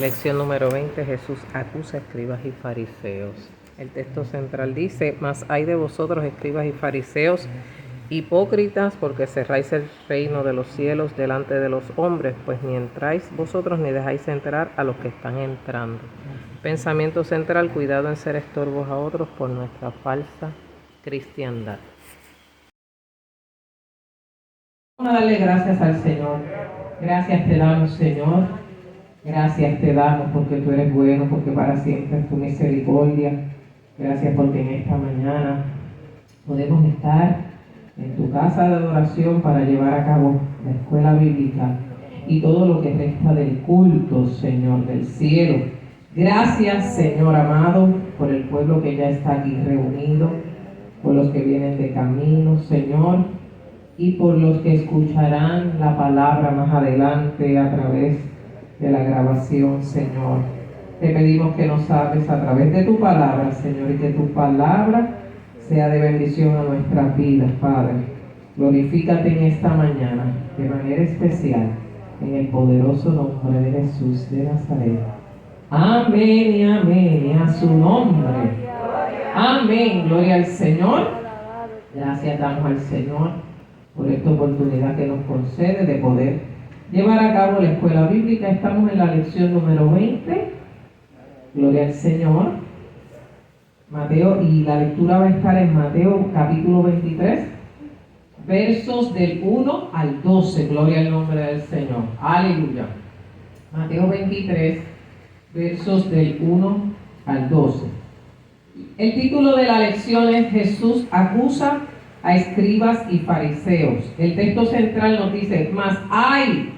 Lección número 20. Jesús acusa a escribas y fariseos. El texto central dice: mas hay de vosotros, escribas y fariseos, hipócritas, porque cerráis el reino de los cielos delante de los hombres, pues ni entráis vosotros ni dejáis entrar a los que están entrando. Pensamiento central: cuidado en ser estorbos a otros por nuestra falsa cristiandad. Vamos a darle gracias al Señor. Gracias te damos, Señor. Gracias te damos porque tú eres bueno, porque para siempre es tu misericordia. Gracias porque en esta mañana podemos estar en tu casa de adoración para llevar a cabo la escuela bíblica y todo lo que resta del culto, Señor, del cielo. Gracias, Señor amado, por el pueblo que ya está aquí reunido, por los que vienen de camino, Señor, y por los que escucharán la palabra más adelante a través de la grabación, Señor. Te pedimos que nos hables a través de tu palabra, Señor, y que tu palabra sea de bendición a nuestras vidas, Padre. Glorifícate en esta mañana de manera especial en el poderoso nombre de Jesús de Nazaret. Amén y amén, y a su nombre. Amén, gloria al Señor. Gracias damos al Señor por esta oportunidad que nos concede de poder llevar a cabo la escuela bíblica. Estamos en la lección número 20. Gloria al Señor. Mateo, y la lectura va a estar en Mateo capítulo 23, versos del 1 al 12. Gloria al nombre del Señor. Aleluya. Mateo 23, versos del 1 al 12. El título de la lección es: Jesús acusa a escribas y fariseos. El texto central nos dice: mas hay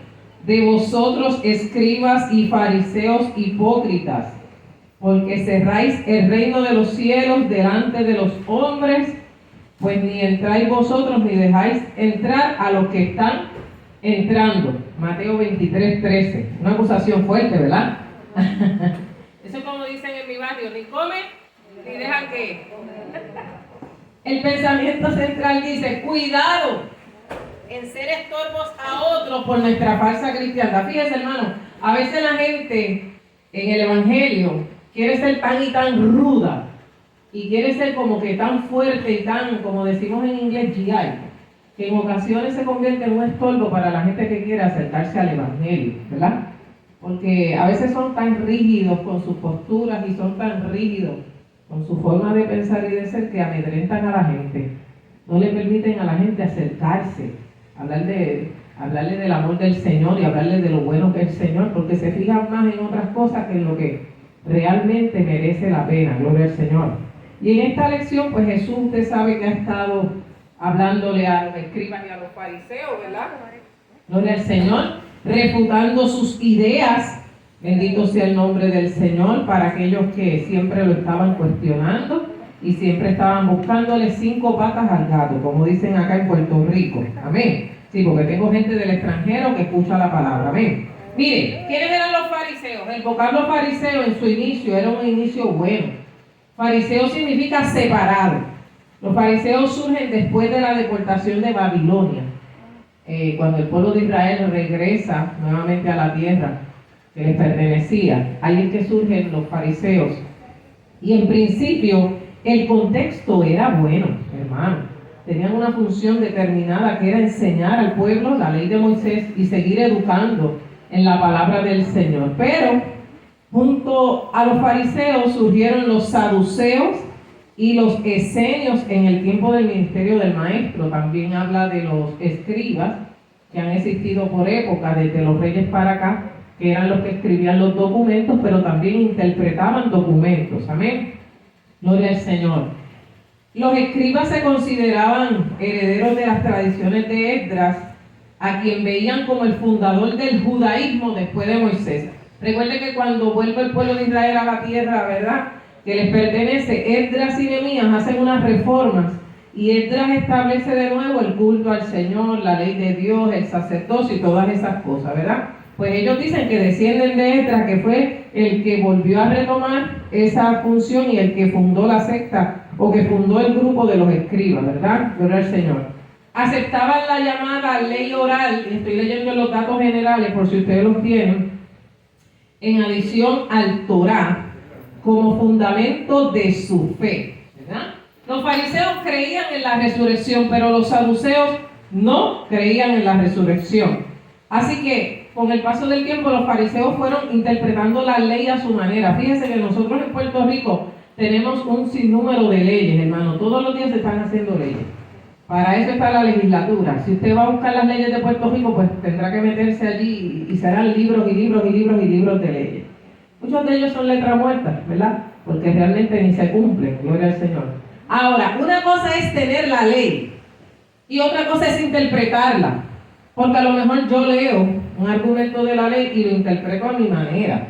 de vosotros, escribas y fariseos, hipócritas, porque cerráis el reino de los cielos delante de los hombres, pues ni entráis vosotros ni dejáis entrar a los que están entrando. Mateo 23, 13. Una acusación fuerte, ¿verdad? Eso es como dicen en mi barrio: ni comen ni dejan que. El pensamiento central dice: cuidado en ser estorbos a otros por nuestra falsa cristiandad. Fíjese, hermano, a veces la gente en el evangelio quiere ser tan y tan ruda y quiere ser como que tan fuerte y tan, como decimos en inglés, GI, que en ocasiones se convierte en un estorbo para la gente que quiere acercarse al evangelio, ¿verdad? Porque a veces son tan rígidos con sus posturas y son tan rígidos con su forma de pensar y de ser que amedrentan a la gente. No le permiten a la gente acercarse, hablarle del amor del Señor y hablarle de lo bueno que es el Señor, porque se fijan más en otras cosas que en lo que realmente merece la pena. Gloria al Señor. Y en esta lección, pues Jesús, usted sabe que ha estado hablándole a los escribas y a los fariseos, ¿verdad? Gloria al Señor, refutando sus ideas. Bendito sea el nombre del Señor para aquellos que siempre lo estaban cuestionando y siempre estaban buscándole 5 patas al gato, como dicen acá en Puerto Rico. Amén. Sí, porque tengo gente del extranjero que escucha la palabra. Amén. Mire, ¿quiénes eran los fariseos? El vocablo fariseo en su inicio era un inicio bueno. Fariseo significa separado. Los fariseos surgen después de la deportación de Babilonia, cuando el pueblo de Israel regresa nuevamente a la tierra que les pertenecía. Ahí es que surgen los fariseos. Y en principio el contexto era bueno, hermano. Tenían una función determinada, que era enseñar al pueblo la ley de Moisés y seguir educando en la palabra del Señor. Pero junto a los fariseos surgieron los saduceos y los esenios en el tiempo del ministerio del maestro. También habla de los escribas, que han existido por época, desde los reyes para acá, que eran los que escribían los documentos, pero también interpretaban documentos. Amén. Gloria al Señor. Los escribas se consideraban herederos de las tradiciones de Esdras, a quien veían como el fundador del judaísmo después de Moisés. Recuerde que cuando vuelve el pueblo de Israel a la tierra, ¿verdad?, que les pertenece, Esdras y Nehemías hacen unas reformas y Esdras establece de nuevo el culto al Señor, la ley de Dios, el sacerdocio y todas esas cosas, ¿verdad? Pues ellos dicen que descienden de Esdras, que fue el que volvió a retomar esa función y el que fundó la secta, o que fundó el grupo de los escribas, ¿verdad? Gloria al Señor. Aceptaban la llamada ley oral, y estoy leyendo los datos generales por si ustedes los tienen, en adición al Torá como fundamento de su fe, ¿verdad? Los fariseos creían en la resurrección, pero los saduceos no creían en la resurrección. Así que con el paso del tiempo los fariseos fueron interpretando la ley a su manera. Fíjense que nosotros en Puerto Rico tenemos un sinnúmero de leyes, hermano. Todos los días se están haciendo leyes. Para eso está la legislatura. Si usted va a buscar las leyes de Puerto Rico, pues tendrá que meterse allí y serán libros y libros y libros y libros de leyes. Muchos de ellos son letras muertas, ¿verdad? Porque realmente ni se cumplen, gloria al Señor. Ahora, una cosa es tener la ley y otra cosa es interpretarla. Porque a lo mejor yo leo un argumento de la ley y lo interpreto a mi manera.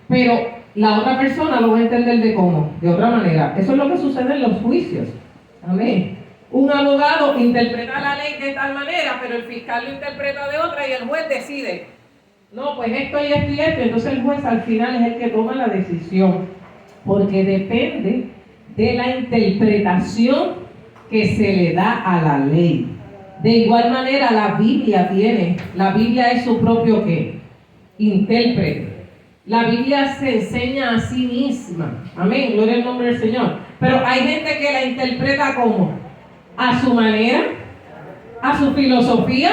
Pero la otra persona lo va a entender de cómo, de otra manera. Eso es lo que sucede en los juicios. Amén. Un abogado interpreta la ley de tal manera, pero el fiscal lo interpreta de otra y el juez decide. No, pues esto y esto y esto. Entonces el juez al final es el que toma la decisión. Porque depende de la interpretación que se le da a la ley. De igual manera la Biblia es su propio ¿qué? Intérprete. La Biblia se enseña a sí misma. Amén, gloria al nombre del Señor. Pero hay gente que la interpreta como a su manera, a su filosofía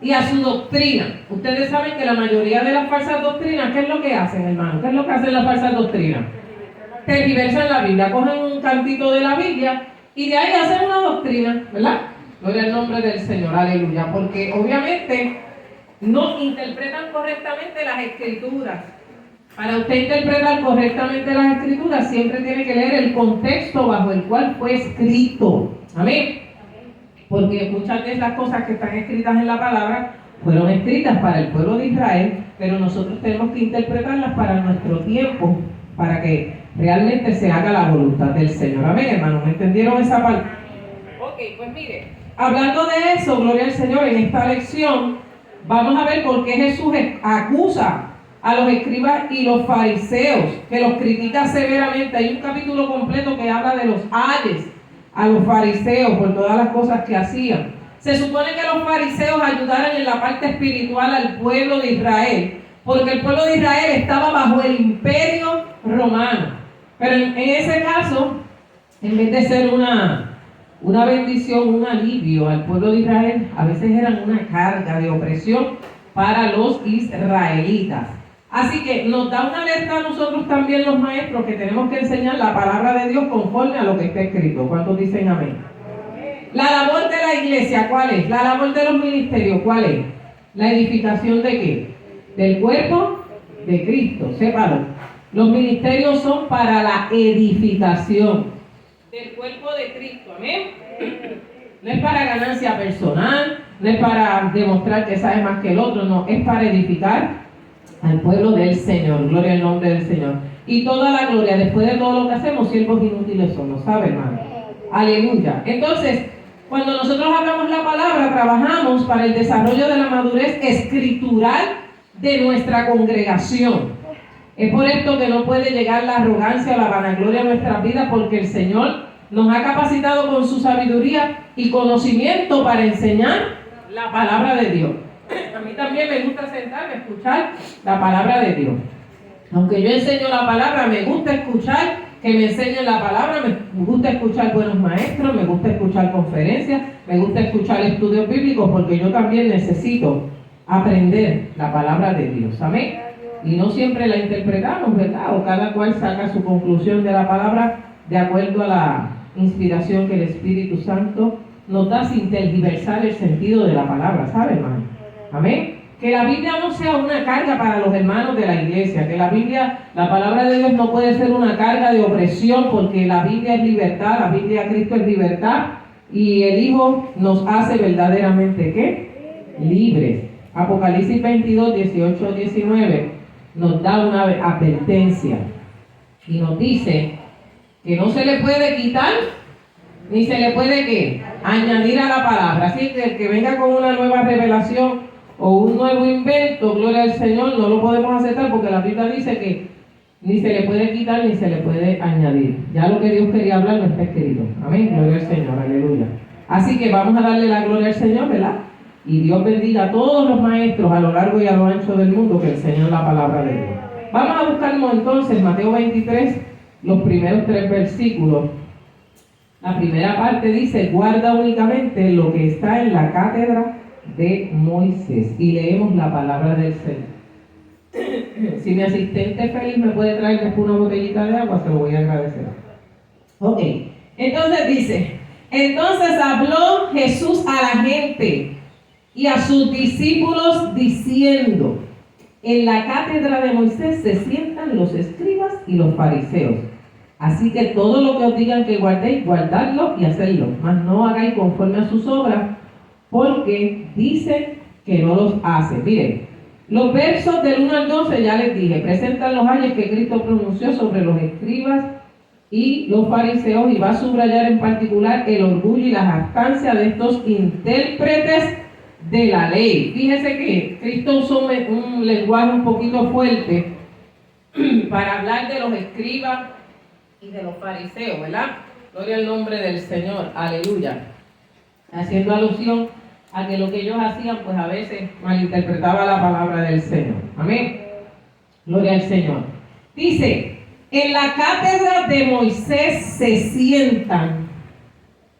y a su doctrina. Ustedes saben que la mayoría de las falsas doctrinas, ¿qué es lo que hacen, hermano? ¿Qué es lo que hacen las falsas doctrinas? Tergiversan la Biblia, cogen un cantito de la Biblia y de ahí hacen una doctrina, ¿verdad? Gloria al nombre del Señor, aleluya. Porque obviamente no interpretan correctamente las escrituras. Para usted interpretar correctamente las escrituras, siempre tiene que leer el contexto bajo el cual fue escrito. Amén. Porque muchas de las cosas que están escritas en la palabra fueron escritas para el pueblo de Israel, pero nosotros tenemos que interpretarlas para nuestro tiempo, para que realmente se haga la voluntad del Señor. Amén, hermanos. ¿Me entendieron esa parte? Ok, pues mire, hablando de eso, gloria al Señor, en esta lección vamos a ver por qué Jesús acusa a los escribas y los fariseos, que los critica severamente. Hay un capítulo completo que habla de los ayes a los fariseos por todas las cosas que hacían. Se supone que los fariseos ayudaran en la parte espiritual al pueblo de Israel, porque el pueblo de Israel estaba bajo el imperio romano. Pero en ese caso, en vez de ser una bendición, un alivio al pueblo de Israel, a veces eran una carga de opresión para los israelitas. Así que nos da una alerta a nosotros también los maestros que tenemos que enseñar la palabra de Dios conforme a lo que está escrito. ¿Cuántos dicen amén? La labor de la iglesia, ¿cuál es? La labor de los ministerios, ¿cuál es? La edificación ¿de qué? Del cuerpo de Cristo, sépalo. Los ministerios son para la edificación del cuerpo de Cristo, amén. No es para ganancia personal, no es para demostrar que sabe más que el otro, no, es para edificar al pueblo del Señor, gloria al nombre del Señor. Y toda la gloria, después de todo lo que hacemos, siervos inútiles somos, ¿sabe, hermano? Aleluya. Entonces, cuando nosotros hablamos la palabra, trabajamos para el desarrollo de la madurez escritural de nuestra congregación. Es por esto que no puede llegar la arrogancia o la vanagloria a nuestras vidas, porque el Señor nos ha capacitado con su sabiduría y conocimiento para enseñar la palabra de Dios. A mí también me gusta sentarme a escuchar la palabra de Dios. Aunque yo enseño la palabra, me gusta escuchar que me enseñen la palabra, me gusta escuchar buenos maestros, me gusta escuchar conferencias, me gusta escuchar estudios bíblicos, porque yo también necesito aprender la palabra de Dios. Amén. Y no siempre la interpretamos, ¿verdad? O cada cual saca su conclusión de la palabra de acuerdo a la inspiración que el Espíritu Santo nos da sin tergiversar el sentido de la palabra, ¿sabe, hermano? Amén. Que la Biblia no sea una carga para los hermanos de la iglesia, que la Biblia, la palabra de Dios no puede ser una carga de opresión, porque la Biblia es libertad, la Biblia de Cristo es libertad, y el Hijo nos hace verdaderamente, ¿qué? Libres. Apocalipsis 22, 18, 19 nos da una advertencia y nos dice que no se le puede quitar ni se le puede ¿qué? Añadir a la palabra. Así que el que venga con una nueva revelación o un nuevo invento, gloria al Señor, no lo podemos aceptar, porque la Biblia dice que ni se le puede quitar ni se le puede añadir. Ya lo que Dios quería hablar no está escrito. Amén, gloria al Señor, aleluya. Así que vamos a darle la gloria al Señor, ¿verdad? Y Dios bendiga a todos los maestros a lo largo y a lo ancho del mundo que enseñan la palabra de Dios. Vamos a buscarnos entonces Mateo 23, los primeros 3 versículos. La primera parte dice, guarda únicamente lo que está en la cátedra de Moisés. Y leemos la palabra del Señor. Si mi asistente feliz me puede traer después una botellita de agua, se lo voy a agradecer. Ok, entonces dice, entonces habló Jesús a la gente y a sus discípulos diciendo, en la cátedra de Moisés se sientan los escribas y los fariseos. Así que todo lo que os digan que guardéis, guardadlo y hacedlo, mas no hagáis conforme a sus obras, porque dicen que no los hacen. Miren, los versos del 1 al 12 ya les dije, presentan los ayes que Cristo pronunció sobre los escribas y los fariseos, y va a subrayar en particular el orgullo y la jactancia de estos intérpretes de la ley. Fíjese que Cristo usó un lenguaje un poquito fuerte para hablar de los escribas y de los fariseos, ¿verdad? Gloria al nombre del Señor, aleluya. Haciendo alusión a que lo que ellos hacían, pues a veces malinterpretaba la palabra del Señor. Amén. Gloria al Señor. Dice, en la cátedra de Moisés se sientan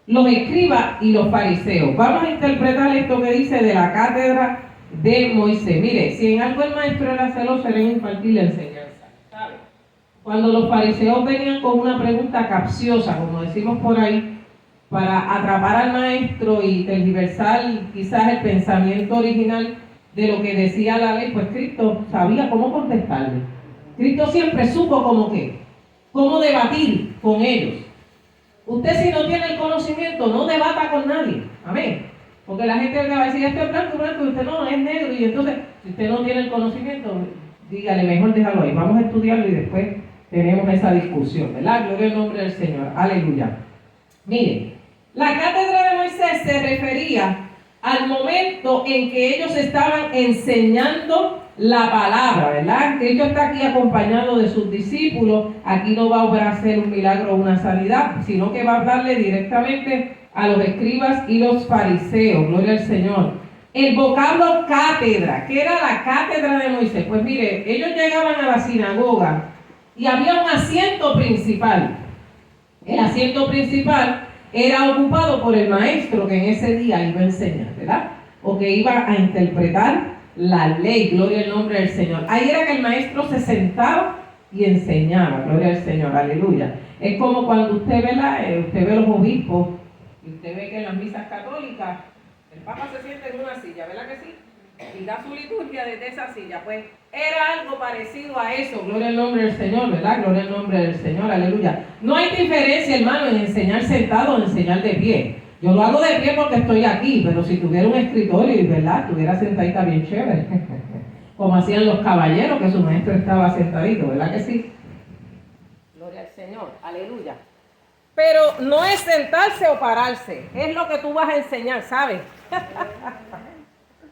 los escribas y los fariseos. Vamos a interpretar esto que dice de la cátedra de Moisés. Mire, si en algo el maestro era celoso, era en impartir la enseñanza, ¿sabe? Cuando los fariseos venían con una pregunta capciosa, como decimos por ahí, para atrapar al maestro y tergiversar quizás el pensamiento original de lo que decía la ley, pues Cristo sabía cómo contestarle. Cristo siempre supo cómo debatir con ellos. Usted, si no tiene el conocimiento, no debata con nadie. Amén. Porque la gente va a decir, esto es blanco, y usted no, es negro. Y entonces, si usted no tiene el conocimiento, dígale, mejor déjalo ahí. Vamos a estudiarlo y después tenemos esa discusión, ¿verdad? Gloria al nombre del Señor. Aleluya. Miren, la cátedra de Moisés se refería al momento en que ellos estaban enseñando la palabra, ¿verdad? Cristo está aquí acompañado de sus discípulos. Aquí no va a hacer un milagro o una sanidad, sino que va a hablarle directamente a los escribas y los fariseos. Gloria al Señor. El vocablo cátedra, ¿qué era la cátedra de Moisés? Pues mire, ellos llegaban a la sinagoga y había un asiento principal. El asiento principal era ocupado por el maestro que en ese día iba a enseñar, ¿verdad? O que iba a interpretar la ley. Gloria al nombre del Señor. Ahí era que el maestro se sentaba y enseñaba. Gloria al Señor, aleluya. Es como cuando usted ve los obispos y usted ve que en las misas católicas el Papa se sienta en una silla, ¿verdad que sí? Y da su liturgia desde esa silla. Pues era algo parecido a eso. Gloria al nombre del Señor, ¿verdad? Gloria al nombre del Señor, aleluya. No hay diferencia, hermano, en enseñar sentado o en enseñar de pie. Yo lo hago de pie porque estoy aquí, pero si tuviera un escritorio, ¿verdad? Estuviera sentadita bien chévere. Como hacían los caballeros, que su maestro estaba sentadito, ¿verdad que sí? Gloria al Señor, aleluya. Pero no es sentarse o pararse, es lo que tú vas a enseñar, ¿sabes?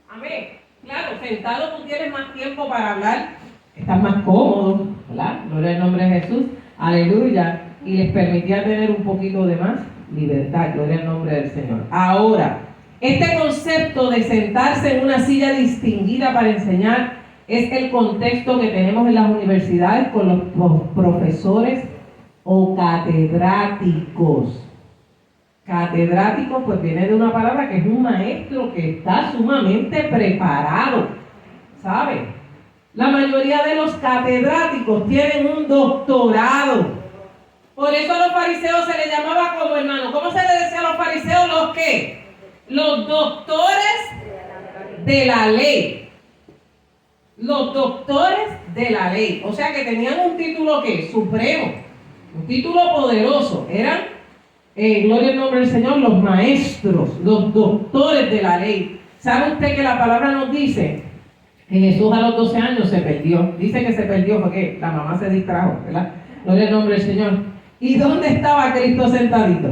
Amén. Claro, sentado tú tienes más tiempo para hablar, estás más cómodo, ¿verdad? Gloria al nombre de Jesús, aleluya. Y les permitía tener un poquito de más libertad, gloria al nombre del Señor. Ahora, este concepto de sentarse en una silla distinguida para enseñar es el contexto que tenemos en las universidades con los profesores o catedráticos. Catedrático pues viene de una palabra que es un maestro que está sumamente preparado, ¿sabe? La mayoría de los catedráticos tienen un doctorado. Por eso a los fariseos se les llamaba como hermano. ¿Cómo se les decía a los fariseos? ¿Los qué? Los doctores de la ley. Los doctores de la ley. O sea que tenían un título ¿qué? Supremo. Un título poderoso. Eran, gloria al nombre del Señor, los maestros, los doctores de la ley. ¿Sabe usted que la palabra nos dice que Jesús a los 12 años se perdió? Dice que se perdió porque la mamá se distrajo, ¿verdad? Gloria al nombre del Señor. ¿Y dónde estaba Cristo sentadito?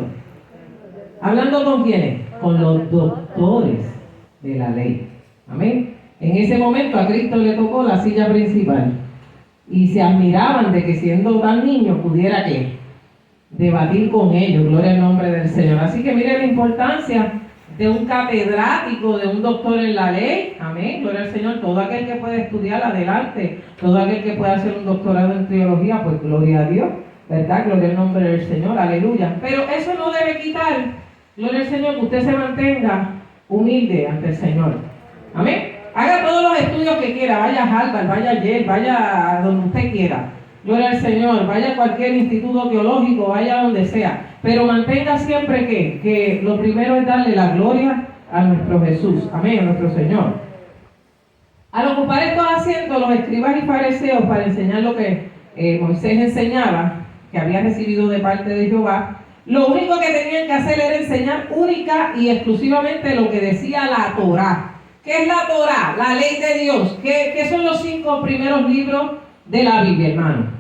¿Hablando con quiénes? Con los doctores de la ley. Amén. En ese momento a Cristo le tocó la silla principal. Y se admiraban de que siendo tan niño pudiera ¿qué? Debatir con ellos. Gloria al nombre del Señor. Así que mire la importancia de un catedrático, de un doctor en la ley. Amén, gloria al Señor. Todo aquel que puede estudiar, adelante. Todo aquel que pueda hacer un doctorado en teología, pues gloria a Dios, ¿verdad? Gloria al nombre del Señor, aleluya. Pero eso no debe quitar, gloria al Señor, que usted se mantenga humilde ante el Señor. Amén. Haga todos los estudios que quiera, vaya a Harvard, vaya a Yale, vaya a donde usted quiera. Gloria al Señor, vaya a cualquier instituto teológico, vaya a donde sea. Pero mantenga siempre que lo primero es darle la gloria a nuestro Jesús. Amén, a nuestro Señor. Al ocupar estos asientos, los escribas y fariseos, para enseñar lo que Moisés enseñaba, que había recibido de parte de Jehová, lo único que tenían que hacer era enseñar única y exclusivamente lo que decía la Torá. ¿Qué es la Torá? La ley de Dios. ¿Qué son los 5 primeros libros de la Biblia, hermano?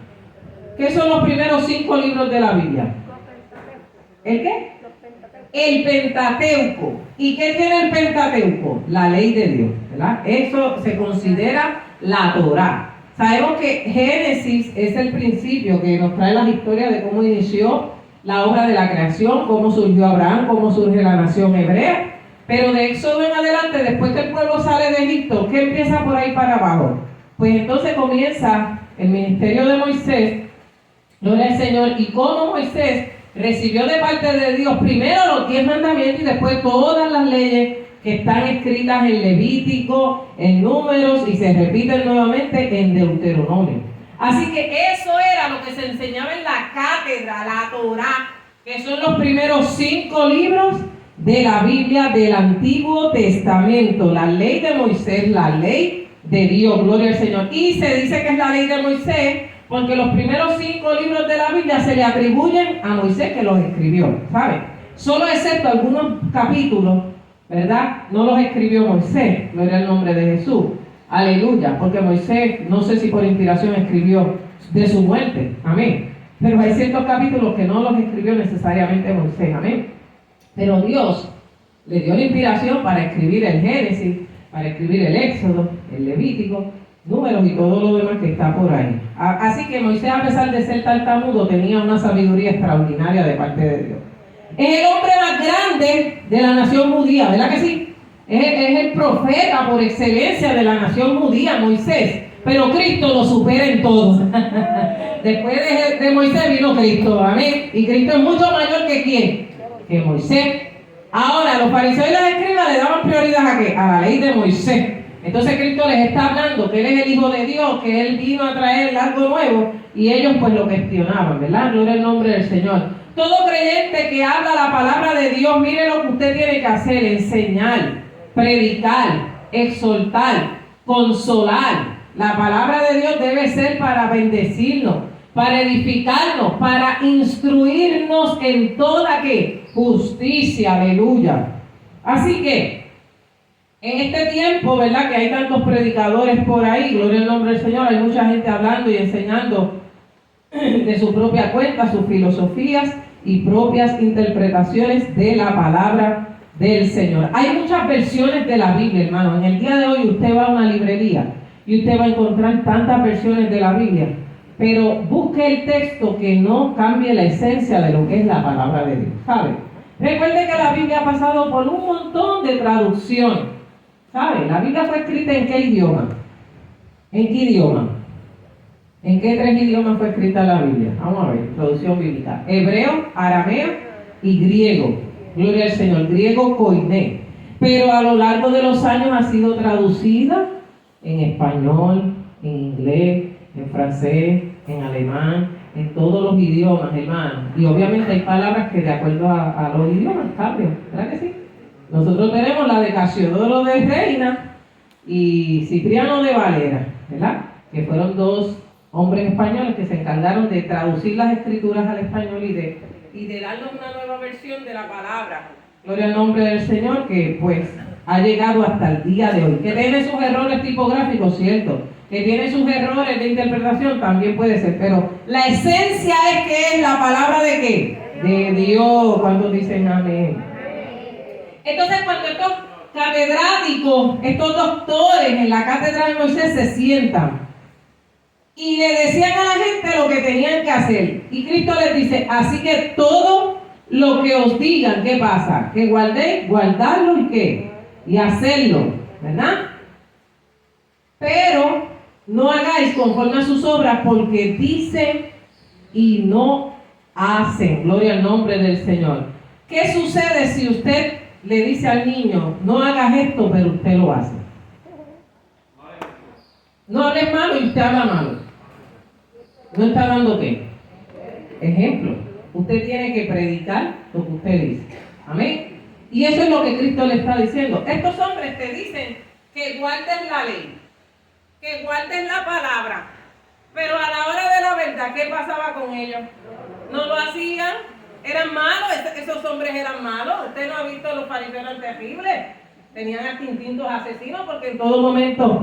¿Qué son los primeros 5 libros de la Biblia? ¿El qué? El Pentateuco. ¿Y qué tiene el Pentateuco? La ley de Dios, ¿verdad? Eso se considera la Torá. Sabemos que Génesis es el principio que nos trae la historia de cómo inició la obra de la creación, cómo surgió Abraham, cómo surge la nación hebrea. Pero de Éxodo en adelante, después que el pueblo sale de Egipto, ¿qué empieza por ahí para abajo? Pues entonces comienza el ministerio de Moisés, gloria al Señor, y cómo Moisés recibió de parte de Dios primero los 10 mandamientos y después todas las leyes que están escritas en Levítico, en Números y se repiten nuevamente en Deuteronomio. Así que eso era lo que se enseñaba en la cátedra, la Torá, que son los primeros 5 libros de la Biblia del Antiguo Testamento, la ley de Moisés, la ley de Dios, gloria al Señor. Y se dice que es la ley de Moisés porque los primeros 5 libros de la Biblia se le atribuyen a Moisés que los escribió, ¿saben? Solo excepto algunos capítulos, ¿verdad? No los escribió Moisés, gloria al nombre de Jesús, aleluya, porque Moisés, no sé si por inspiración escribió de su muerte, amén, pero hay ciertos capítulos que no los escribió necesariamente Moisés, amén. Pero Dios le dio la inspiración para escribir el Génesis, para escribir el Éxodo, el Levítico, Números y todo lo demás que está por ahí. Así que Moisés, a pesar de ser tartamudo, tenía una sabiduría extraordinaria de parte de Dios. Es el hombre más grande de la nación judía, ¿verdad que sí? Es el profeta por excelencia de la nación judía, Moisés. Pero Cristo lo supera en todo. Después de Moisés vino Cristo, amén. Y Cristo es mucho mayor que ¿quién? Que Moisés. Ahora, los fariseos y los escribas le daban prioridad ¿a qué? A la ley de Moisés. Entonces Cristo les está hablando que Él es el Hijo de Dios, que Él vino a traer algo nuevo, y ellos pues lo cuestionaban, ¿verdad? Gloria al nombre del Señor. Todo creyente que habla la palabra de Dios, mire lo que usted tiene que hacer: enseñar, predicar, exhortar, consolar. La palabra de Dios debe ser para bendecirnos, para edificarnos, para instruirnos en toda ¿qué? Justicia, aleluya. Así que en este tiempo, ¿verdad? Que hay tantos predicadores por ahí, gloria al nombre del Señor, hay mucha gente hablando y enseñando de su propia cuenta, sus filosofías y propias interpretaciones de la palabra del Señor. Hay muchas versiones de la Biblia, hermano. En el día de hoy usted va a una librería y usted va a encontrar tantas versiones de la Biblia, pero busque el texto que no cambie la esencia de lo que es la palabra de Dios, ¿sabe? Recuerde que la Biblia ha pasado por un montón de traducción, ¿sabe? La Biblia fue escrita ¿en qué idioma? ¿En qué idioma? ¿En qué 3 idiomas fue escrita la Biblia? Vamos a ver, traducción bíblica: hebreo, arameo y griego. Gloria al Señor, griego koiné. Pero a lo largo de los años ha sido traducida en español, en inglés, en francés, en alemán, en todos los idiomas, hermano. Y obviamente hay palabras que de acuerdo a los idiomas cambian, ¿verdad que sí? Nosotros tenemos la de Casiodoro de Reina y Cipriano de Valera, ¿verdad? Que fueron 2 hombres españoles que se encargaron de traducir las escrituras al español y de darnos una nueva versión de la palabra. Gloria al nombre del Señor, que pues ha llegado hasta el día de hoy. Que tiene sus errores tipográficos, cierto. Que tiene sus errores de interpretación, también puede ser. Pero la esencia es que es la palabra ¿de qué? De Dios. ¿Cuántos dicen amén? Entonces, cuando estos catedráticos, estos doctores en la cátedra de Moisés se sientan y le decían a la gente lo que tenían que hacer, y Cristo les dice: así que todo lo que os digan, ¿qué pasa? Que guardéis, guardarlo y qué, y hacerlo, ¿verdad? Pero no hagáis conforme a sus obras, porque dicen y no hacen. Gloria al nombre del Señor. ¿Qué sucede si usted le dice al niño, no hagas esto, pero usted lo hace? No hables malo y usted habla malo. ¿No está dando qué? Ejemplo. Usted tiene que predicar lo que usted dice. Amén. Y eso es lo que Cristo le está diciendo. Estos hombres te dicen que guardes la ley, que guardes la palabra, pero a la hora de la verdad, ¿qué pasaba con ellos? No lo hacían, eran malos, esos hombres eran malos. Usted no ha visto los fariseos eran terribles, tenían hasta instintos asesinos porque en todo momento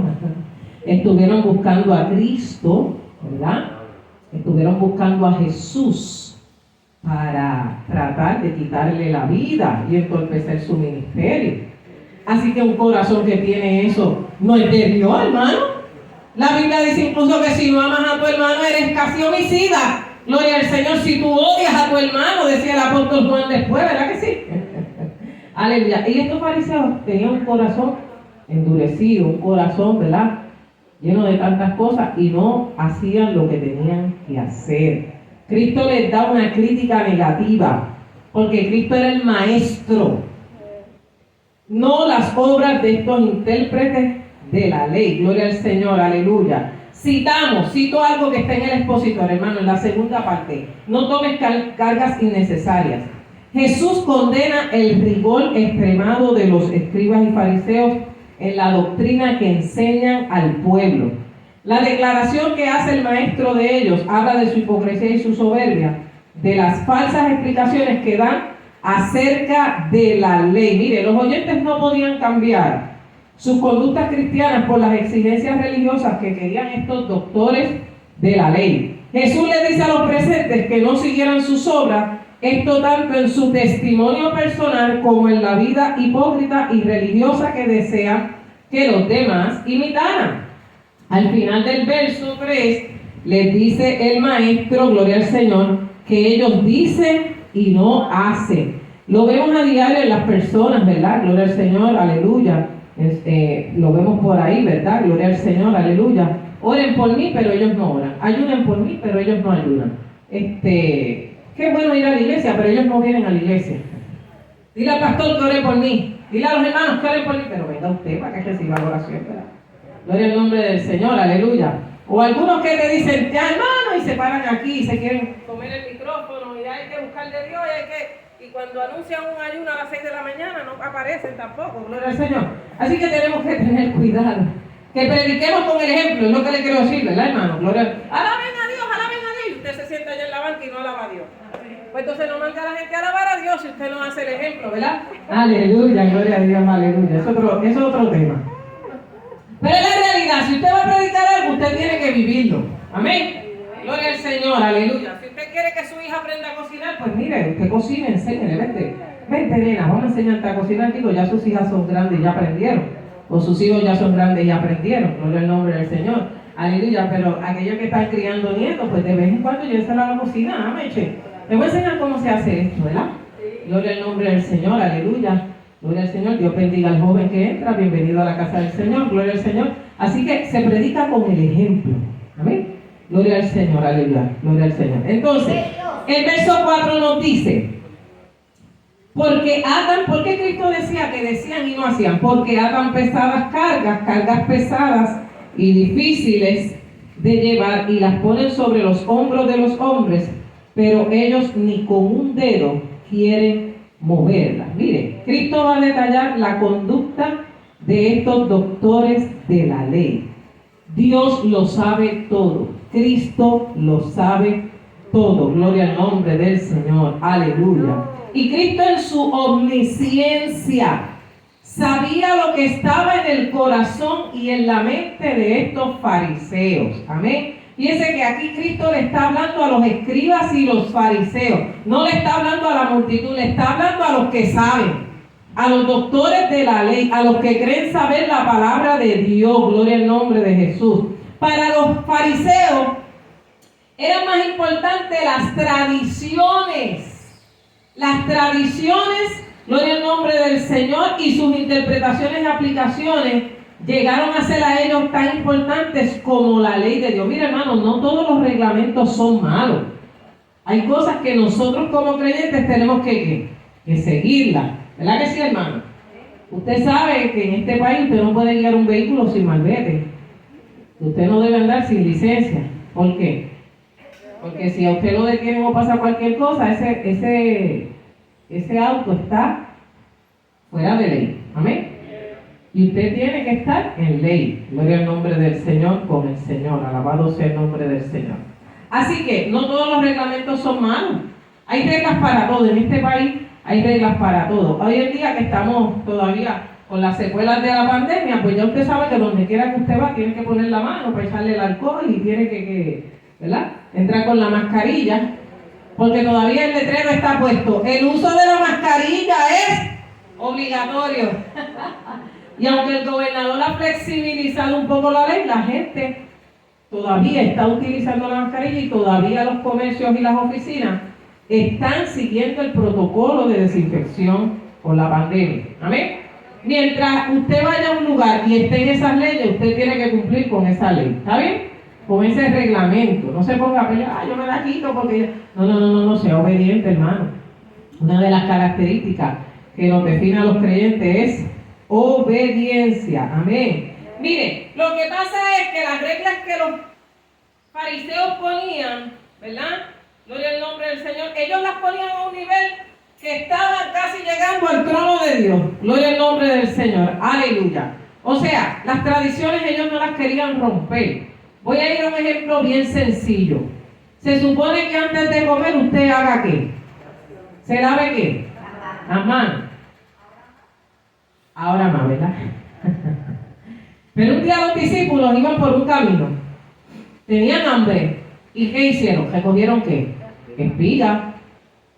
estuvieron buscando a Cristo, ¿verdad? Estuvieron buscando a Jesús para tratar de quitarle la vida y entorpecer su ministerio. Así que un corazón que tiene eso no es de Dios, hermano. La Biblia dice incluso que si no amas a tu hermano eres casi homicida. Gloria al Señor, si tú odias a tu hermano, decía el apóstol Juan después, ¿verdad que sí? Aleluya. Y estos fariseos tenían un corazón endurecido, un corazón, ¿verdad?, lleno de tantas cosas, y no hacían lo que tenían que hacer. Cristo les da una crítica negativa, porque Cristo era el maestro, no las obras de estos intérpretes de la ley. Gloria al Señor, aleluya. Cito algo que está en el expositor, hermano, en la segunda parte. No tomes cargas innecesarias. Jesús condena el rigor extremado de los escribas y fariseos en la doctrina que enseñan al pueblo. La declaración que hace el maestro de ellos habla de su hipocresía y su soberbia, de las falsas explicaciones que dan acerca de la ley. Mire, los oyentes no podían cambiar sus conductas cristianas por las exigencias religiosas que querían estos doctores de la ley. Jesús le dice a los presentes que no siguieran sus obras, esto tanto en su testimonio personal como en la vida hipócrita y religiosa que desean que los demás imitaran. Al final del verso 3 les dice el maestro, gloria al Señor, que ellos dicen y no hacen. Lo vemos a diario en las personas, ¿verdad? Gloria al Señor, aleluya. Lo vemos por ahí, ¿verdad? Gloria al Señor, aleluya. Oren por mí, pero ellos no oran. Ayuden por mí, pero ellos no ayudan. Qué bueno ir a la iglesia, pero ellos no vienen a la iglesia. Dile al pastor que ore por mí. Dile a los hermanos que oren por mí, pero venga usted para que reciba la oración, ¿verdad? Gloria al nombre del Señor, aleluya. O algunos que te dicen, ya hermano, y se paran aquí y se quieren comer el micrófono y hay que buscar de Dios y cuando anuncian un ayuno a las 6 de la mañana no aparecen tampoco, gloria al Señor. Así que tenemos que tener cuidado. Que prediquemos con el ejemplo, es lo que le quiero decir, ¿verdad, hermano? Gloria. Alaben a Dios, alaben a Dios. Y usted se sienta allá en la banca y no alaba a Dios. Pues entonces no manda a la gente a alabar a Dios si usted no hace el ejemplo, ¿verdad? Aleluya, gloria a Dios, aleluya. Es otro tema. Pero es la realidad, si usted va a predicar algo, usted tiene que vivirlo. Amén. Gloria al Señor, aleluya. Si usted quiere que su hija aprenda a cocinar, pues mire, usted cocina, enséñele, vente nena, vamos a enseñarte a cocinar. Digo, ya sus hijas son grandes y ya aprendieron. O sus hijos ya son grandes y ya aprendieron. Gloria al nombre del Señor. Aleluya, pero aquellos que están criando nietos, pues de vez en cuando llévensela a la cocina, ameche. Le voy a enseñar cómo se hace esto, ¿verdad? Gloria al nombre del Señor, aleluya. Gloria al Señor, Dios bendiga al joven que entra, bienvenido a la casa del Señor, gloria al Señor. Así que se predica con el ejemplo, amén. Gloria al Señor, aleluya, gloria al Señor. Entonces, el verso 4 nos dice, porque atan, ¿por qué Cristo decía que decían y no hacían? Porque atan pesadas cargas pesadas y difíciles de llevar y las ponen sobre los hombros de los hombres, pero ellos ni con un dedo quieren moverla. Mire, Cristo va a detallar la conducta de estos doctores de la ley. Dios lo sabe todo. Cristo lo sabe todo. Gloria al nombre del Señor. Aleluya. Y Cristo en su omnisciencia sabía lo que estaba en el corazón y en la mente de estos fariseos. Amén. Fíjense que aquí Cristo le está hablando a los escribas y los fariseos. No le está hablando a la multitud, le está hablando a los que saben, a los doctores de la ley, a los que creen saber la palabra de Dios. Gloria al nombre de Jesús. Para los fariseos eran más importantes las tradiciones Las tradiciones, gloria al nombre del Señor, y sus interpretaciones y aplicaciones llegaron a ser a ellos tan importantes como la ley de Dios. Mira, hermano, no todos los reglamentos son malos. Hay cosas que nosotros como creyentes tenemos que seguirlas. ¿Verdad que sí, hermano? Usted sabe que en este país usted no puede guiar un vehículo sin malvete. Usted no debe andar sin licencia. ¿Por qué? Porque si a usted lo detienen o pasa cualquier cosa, ese auto está fuera de ley. Amén. Y usted tiene que estar en ley. Gloria al nombre del Señor con el Señor. Alabado sea el nombre del Señor. Así que no todos los reglamentos son malos. Hay reglas para todo. En este país hay reglas para todo. Hoy en día que estamos todavía con las secuelas de la pandemia, pues ya usted sabe que donde quiera que usted va, tiene que poner la mano para echarle el alcohol y tiene ¿verdad? Entrar con la mascarilla, porque todavía el letrero está puesto. El uso de la mascarilla es obligatorio. Y aunque el gobernador ha flexibilizado un poco la ley, la gente todavía está utilizando la mascarilla y todavía los comercios y las oficinas están siguiendo el protocolo de desinfección por la pandemia. Amén. Mientras usted vaya a un lugar y esté en esas leyes, usted tiene que cumplir con esa ley. ¿Está bien? Con ese reglamento. No se ponga a pelear, yo me la quito porque... No, sea obediente, hermano. Una de las características que nos define a los creyentes es obediencia. Amén. Mire, lo que pasa es que las reglas que los fariseos ponían, ¿verdad? Gloria al nombre del Señor. Ellos las ponían a un nivel que estaban casi llegando al trono de Dios. Gloria al nombre del Señor. Aleluya. O sea, las tradiciones ellos no las querían romper. Voy a ir a un ejemplo bien sencillo. Se supone que antes de comer usted haga ¿qué? ¿Se lave qué? Las manos. Ahora más, ¿verdad? Pero un día los discípulos iban por un camino. Tenían hambre. ¿Y qué hicieron? ¿Recogieron qué? Espiga.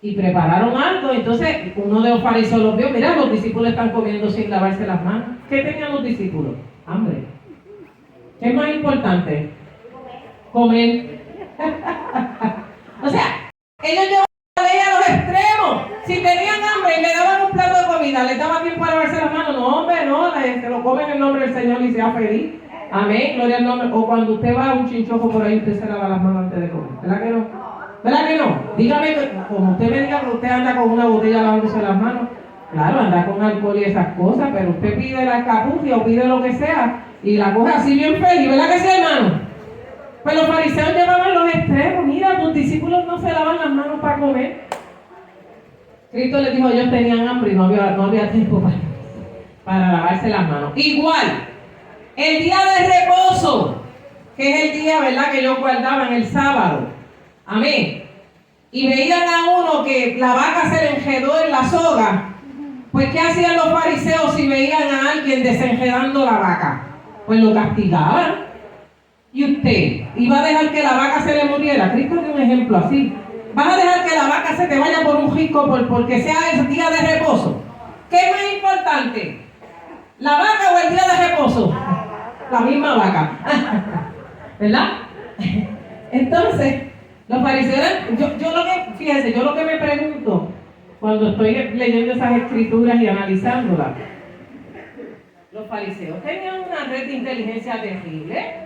Y prepararon algo. Entonces uno de los fariseos los vio. Mira, los discípulos están comiendo sin lavarse las manos. ¿Qué tenían los discípulos? Hambre. ¿Qué es más importante? Comer. O sea, ellos llevaban la ley a los extremos. Si tenían hambre y le daban un plato de comida, ¿les daba tiempo para lavarse las manos? No, hombre, no. Se lo comen en el nombre del Señor y sea feliz. Amén, gloria al nombre. O cuando usted va a un chinchojo por ahí, usted se lava las manos antes de comer. ¿Verdad que no? ¿Verdad que no? Dígame, como usted me diga que usted anda con una botella lavándose las manos. Claro, anda con alcohol y esas cosas, pero usted pide la capucia o pide lo que sea y la coge así bien feliz. ¿Verdad que sí, hermano? Pues los fariseos llevaban los extremos. Mira, tus discípulos no se lavan las manos para comer. Cristo les dijo, ellos tenían hambre y no había tiempo para lavarse las manos. Igual, el día de reposo, que es el día, ¿verdad?, que ellos guardaban el sábado. Amén. Y veían a uno que la vaca se le enredó en la soga. Pues, ¿qué hacían los fariseos si veían a alguien desenredando la vaca? Pues lo castigaban. ¿Y usted iba a dejar que la vaca se le muriera? Cristo dio un ejemplo así. ¿Vas a dejar que la vaca se te vaya por un risco porque sea el día de reposo? ¿Qué es más importante? ¿La vaca o el día de reposo? La misma vaca. ¿Verdad? Entonces, los fariseos, yo lo que me pregunto cuando estoy leyendo esas escrituras y analizándolas, los fariseos tenían una red de inteligencia terrible.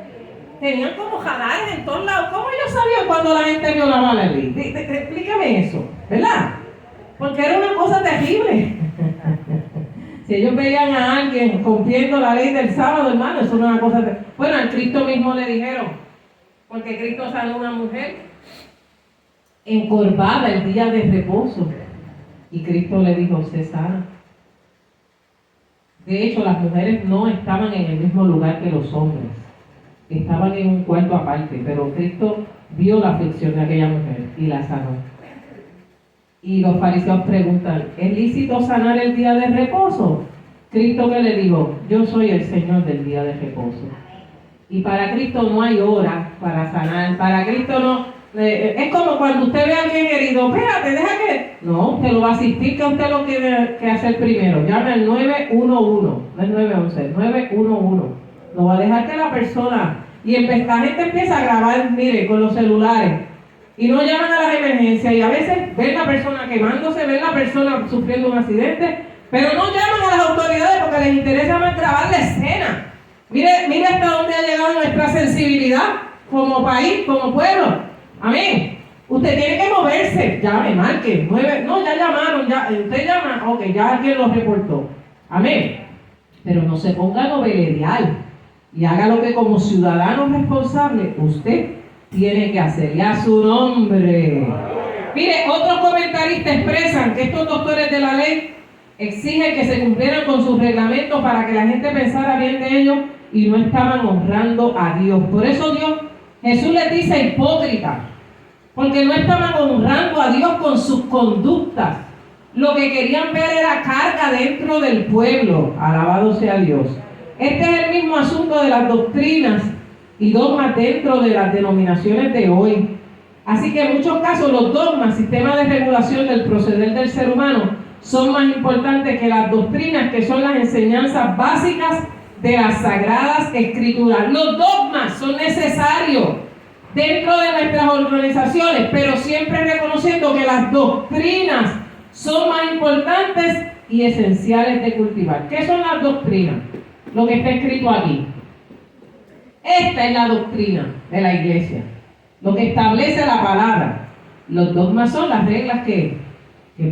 Tenían como jalares en todos lados. ¿Cómo ellos sabían cuando la gente violaba la ley? Explícame eso, ¿verdad? Porque era una cosa terrible. Si ellos veían a alguien cumpliendo la ley del sábado, hermano, eso no es una cosa terrible. Bueno, a Cristo mismo le dijeron, porque Cristo sanó a una mujer encorvada el día de reposo. Y Cristo le dijo, se sana. De hecho, las mujeres no estaban en el mismo lugar que los hombres. Estaban en un cuarto aparte, pero Cristo vio la aflicción de aquella mujer y la sanó. Y los fariseos preguntan, ¿es lícito sanar el día de reposo? Cristo que le dijo, yo soy el Señor del día de reposo. Y para Cristo no hay hora para sanar. Para Cristo no, es como cuando usted ve a alguien herido, espérate, deja que... No, usted lo va a asistir, que usted lo tiene que hacer primero. Llame al 911, no es 911, 911. No va a dejar que la persona... Y la gente empieza a grabar, mire, con los celulares. y no llaman a las emergencias, y a veces ven la persona quemándose, ven la persona sufriendo un accidente, pero no llaman a las autoridades porque les interesa más grabar la escena. Mire hasta dónde ha llegado nuestra sensibilidad como país, como pueblo. Amén. Usted tiene que moverse, llame, marque, mueve. No, ya llamaron, ya, usted llama, ok, ya alguien lo reportó. Amén. Pero no se ponga noveledial y haga lo que como ciudadano responsable usted tiene que hacer. Y a su nombre. Mire, otros comentaristas expresan que estos doctores de la ley exigen que se cumplieran con sus reglamentos para que la gente pensara bien de ellos y no estaban honrando a Dios. Por eso Jesús les dice hipócritas, porque no estaban honrando a Dios con sus conductas. Lo que querían ver era carga dentro del pueblo. Alabado sea Dios. Este es el mismo asunto de las doctrinas y dogmas dentro de las denominaciones de hoy. Así que en muchos casos los dogmas, sistemas de regulación del proceder del ser humano, son más importantes que las doctrinas, que son las enseñanzas básicas de las Sagradas Escrituras. Los dogmas son necesarios dentro de nuestras organizaciones, pero siempre reconociendo que las doctrinas son más importantes y esenciales de cultivar. ¿Qué son las doctrinas? Lo que está escrito aquí. Esta es la doctrina de la iglesia, lo que establece la palabra. Los dogmas son las reglas que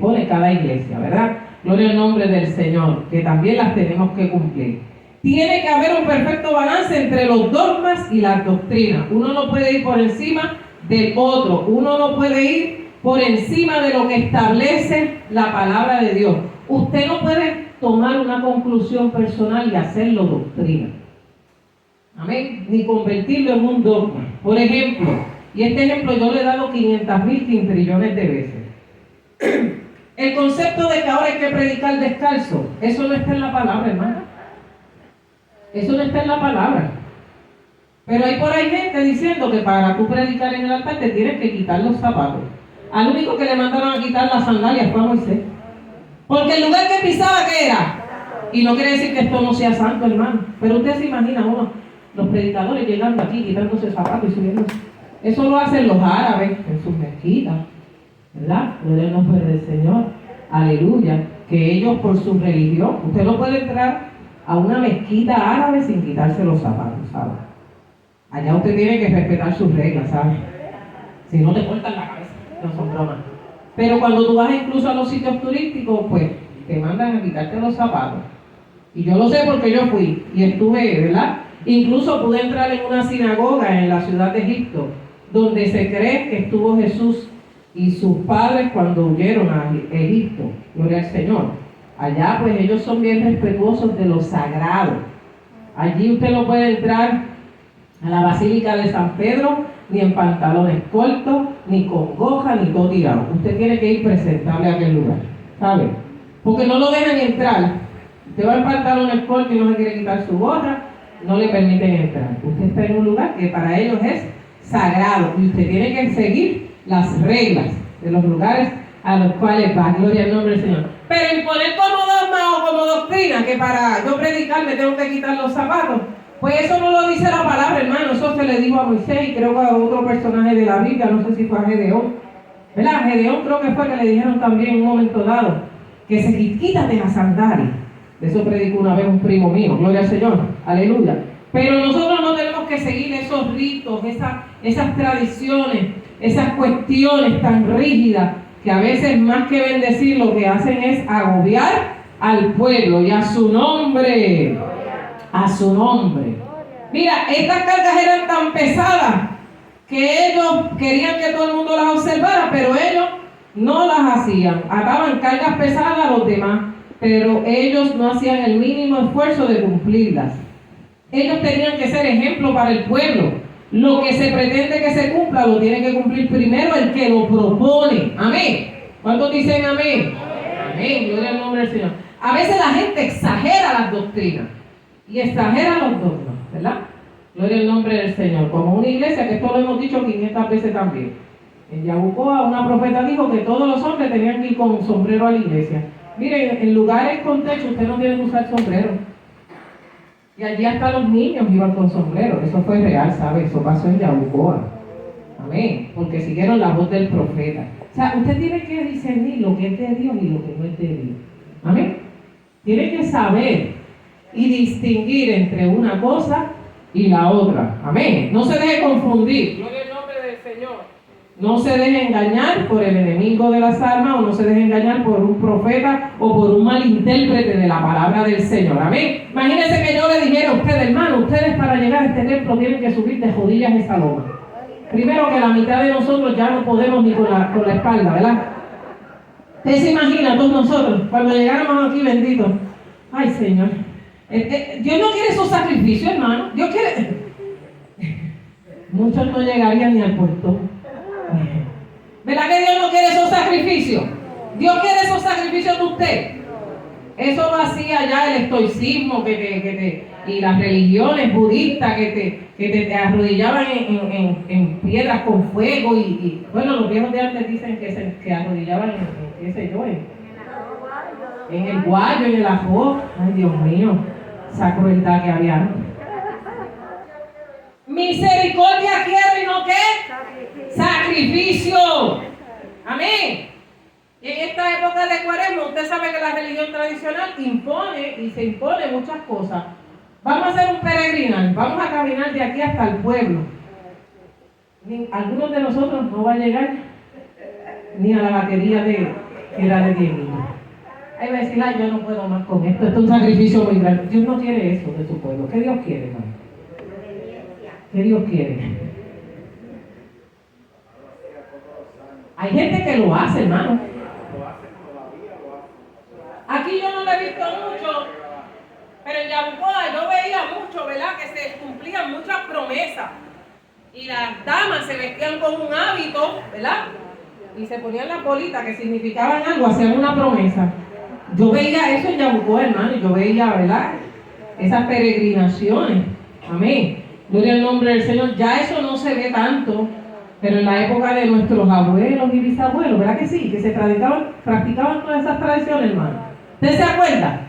pone cada iglesia, ¿verdad? Gloria al nombre del Señor, que también las tenemos que cumplir. Tiene que haber un perfecto balance entre los dogmas y las doctrinas. Uno no puede ir por encima del otro. Uno no puede ir por encima de lo que establece la palabra de Dios. Usted no puede tomar una conclusión personal y hacerlo doctrina. Amén. Ni convertirlo en un dogma. Por ejemplo, y este ejemplo yo le he dado 500.000 trillones de veces. El concepto de que ahora hay que predicar descalzo, eso no está en la palabra, hermano. Eso no está en la palabra. Pero hay por ahí gente diciendo que para tú predicar en el altar te tienes que quitar los zapatos. Al único que le mandaron a quitar las sandalias fue a Moisés. Porque el lugar que pisaba, ¿qué era? Y no quiere decir que esto no sea santo, hermano. Pero usted se imagina los predicadores llegando aquí, quitándose zapatos y subiendo. Eso lo hacen los árabes en sus mezquitas, ¿verdad? Gloria al nombre del Señor. Aleluya. Que ellos por su religión, usted no puede entrar a una mezquita árabe sin quitarse los zapatos, ¿sabe? Allá usted tiene que respetar sus reglas, ¿sabe? Si no te cortan la cabeza, no son bromas. Pero cuando tú vas incluso a los sitios turísticos, pues te mandan a quitarte los zapatos. Y yo lo sé porque yo fui y estuve, ¿verdad? Incluso pude entrar en una sinagoga en la ciudad de Egipto, donde se cree que estuvo Jesús y sus padres cuando huyeron a Egipto. Gloria al Señor. Allá pues ellos son bien respetuosos de lo sagrado. Allí usted no puede entrar a la Basílica de San Pedro ni en pantalones cortos, ni con goja, ni todo tirado. Usted tiene que ir presentable a aquel lugar, ¿sabe? Porque no lo dejan entrar. Usted va en pantalones cortos y no se quiere quitar su gorra, no le permiten entrar. Usted está en un lugar que para ellos es sagrado y usted tiene que seguir las reglas de los lugares a los cuales va. Gloria al nombre del Señor. Pero imponer como dogma o como doctrina que para yo predicar me tengo que quitar los zapatos, pues eso no lo dice la palabra, hermano. Eso se le dijo a Moisés y creo que a otro personaje de la Biblia, no sé si fue a Gedeón, ¿verdad? A Gedeón creo que fue que le dijeron también en un momento dado que se quítate las sandalias. De eso predicó una vez un primo mío, gloria al Señor, aleluya. Pero nosotros no tenemos que seguir esos ritos, esas tradiciones, esas cuestiones tan rígidas que a veces más que bendecir lo que hacen es agobiar al pueblo. Y a su nombre, a su nombre. Mira, estas cargas eran tan pesadas que ellos querían que todo el mundo las observara, pero ellos no las hacían. Ataban cargas pesadas a los demás, pero ellos no hacían el mínimo esfuerzo de cumplirlas. Ellos tenían que ser ejemplo para el pueblo. Lo que se pretende que se cumpla, lo tiene que cumplir primero el que lo propone. Amén. ¿Cuántos dicen amén? Amén. Gloria al nombre del Señor. A veces la gente exagera las doctrinas y exagera los dogmas, ¿verdad? Gloria al nombre del Señor. Como una iglesia, que esto lo hemos dicho 500 veces también. En Yabucoa, una profeta dijo que todos los hombres tenían que ir con sombrero a la iglesia. Miren, en lugares con techo usted no tiene que usar sombrero. Y allí hasta los niños iban con sombrero. Eso fue real, ¿sabe? Eso pasó en Yabucoa. Amén. Porque siguieron la voz del profeta. O sea, usted tiene que discernir lo que es de Dios y lo que no es de Dios. Amén. Tiene que saber y distinguir entre una cosa y la otra. Amén. No se deje confundir. Gloria al nombre del Señor. No se deje engañar por el enemigo de las almas, o no se deje engañar por un profeta o por un mal intérprete de la palabra del Señor. Amén. Imagínense que yo le dijera a ustedes, hermano, ustedes para llegar a este templo tienen que subir de rodillas esa loma. Primero que la mitad de nosotros ya no podemos ni con la espalda, ¿verdad? Usted se imagina, todos nosotros, cuando llegáramos aquí, bendito. Ay, Señor. Dios no quiere esos sacrificios, hermano. Dios quiere. Muchos no llegarían ni al puerto. ¿Verdad que Dios no quiere esos sacrificios? Dios quiere esos sacrificios de usted. Eso lo hacía ya el estoicismo y las religiones budistas que te arrodillaban en piedras con fuego y bueno, los viejos de antes dicen que se arrodillaban en qué sé yo, en el guayo, en el ajo. Ay, Dios mío, esa crueldad que había antes. Misericordia quiero y no qué, sacrificio. Amén. Y en esta época de Cuaresma, usted sabe que la religión tradicional impone y se impone muchas cosas. Vamos a hacer un peregrinar, vamos a caminar de aquí hasta el pueblo. Algunos de nosotros no va a llegar ni a la batería que era de 10 niños. Ahí va a decir, yo no puedo más con esto, esto es un sacrificio muy grande. Dios no quiere eso de su pueblo. ¿Qué Dios quiere, hermano? ¿Qué Dios quiere? Hay gente que lo hace, hermano. Aquí yo no lo he visto mucho, pero en Yabucoa yo veía mucho, ¿verdad? Que se cumplían muchas promesas. Y las damas se vestían con un hábito, ¿verdad? Y se ponían las bolitas que significaban algo, hacían una promesa. Yo veía eso en Yabucoa, hermano, y yo veía, ¿verdad? Esas peregrinaciones. Amén. Gloria al nombre del Señor. Ya eso no se ve tanto, pero en la época de nuestros abuelos y bisabuelos, ¿verdad que sí? Que se practicaban todas esas tradiciones, hermano. ¿Usted se acuerda?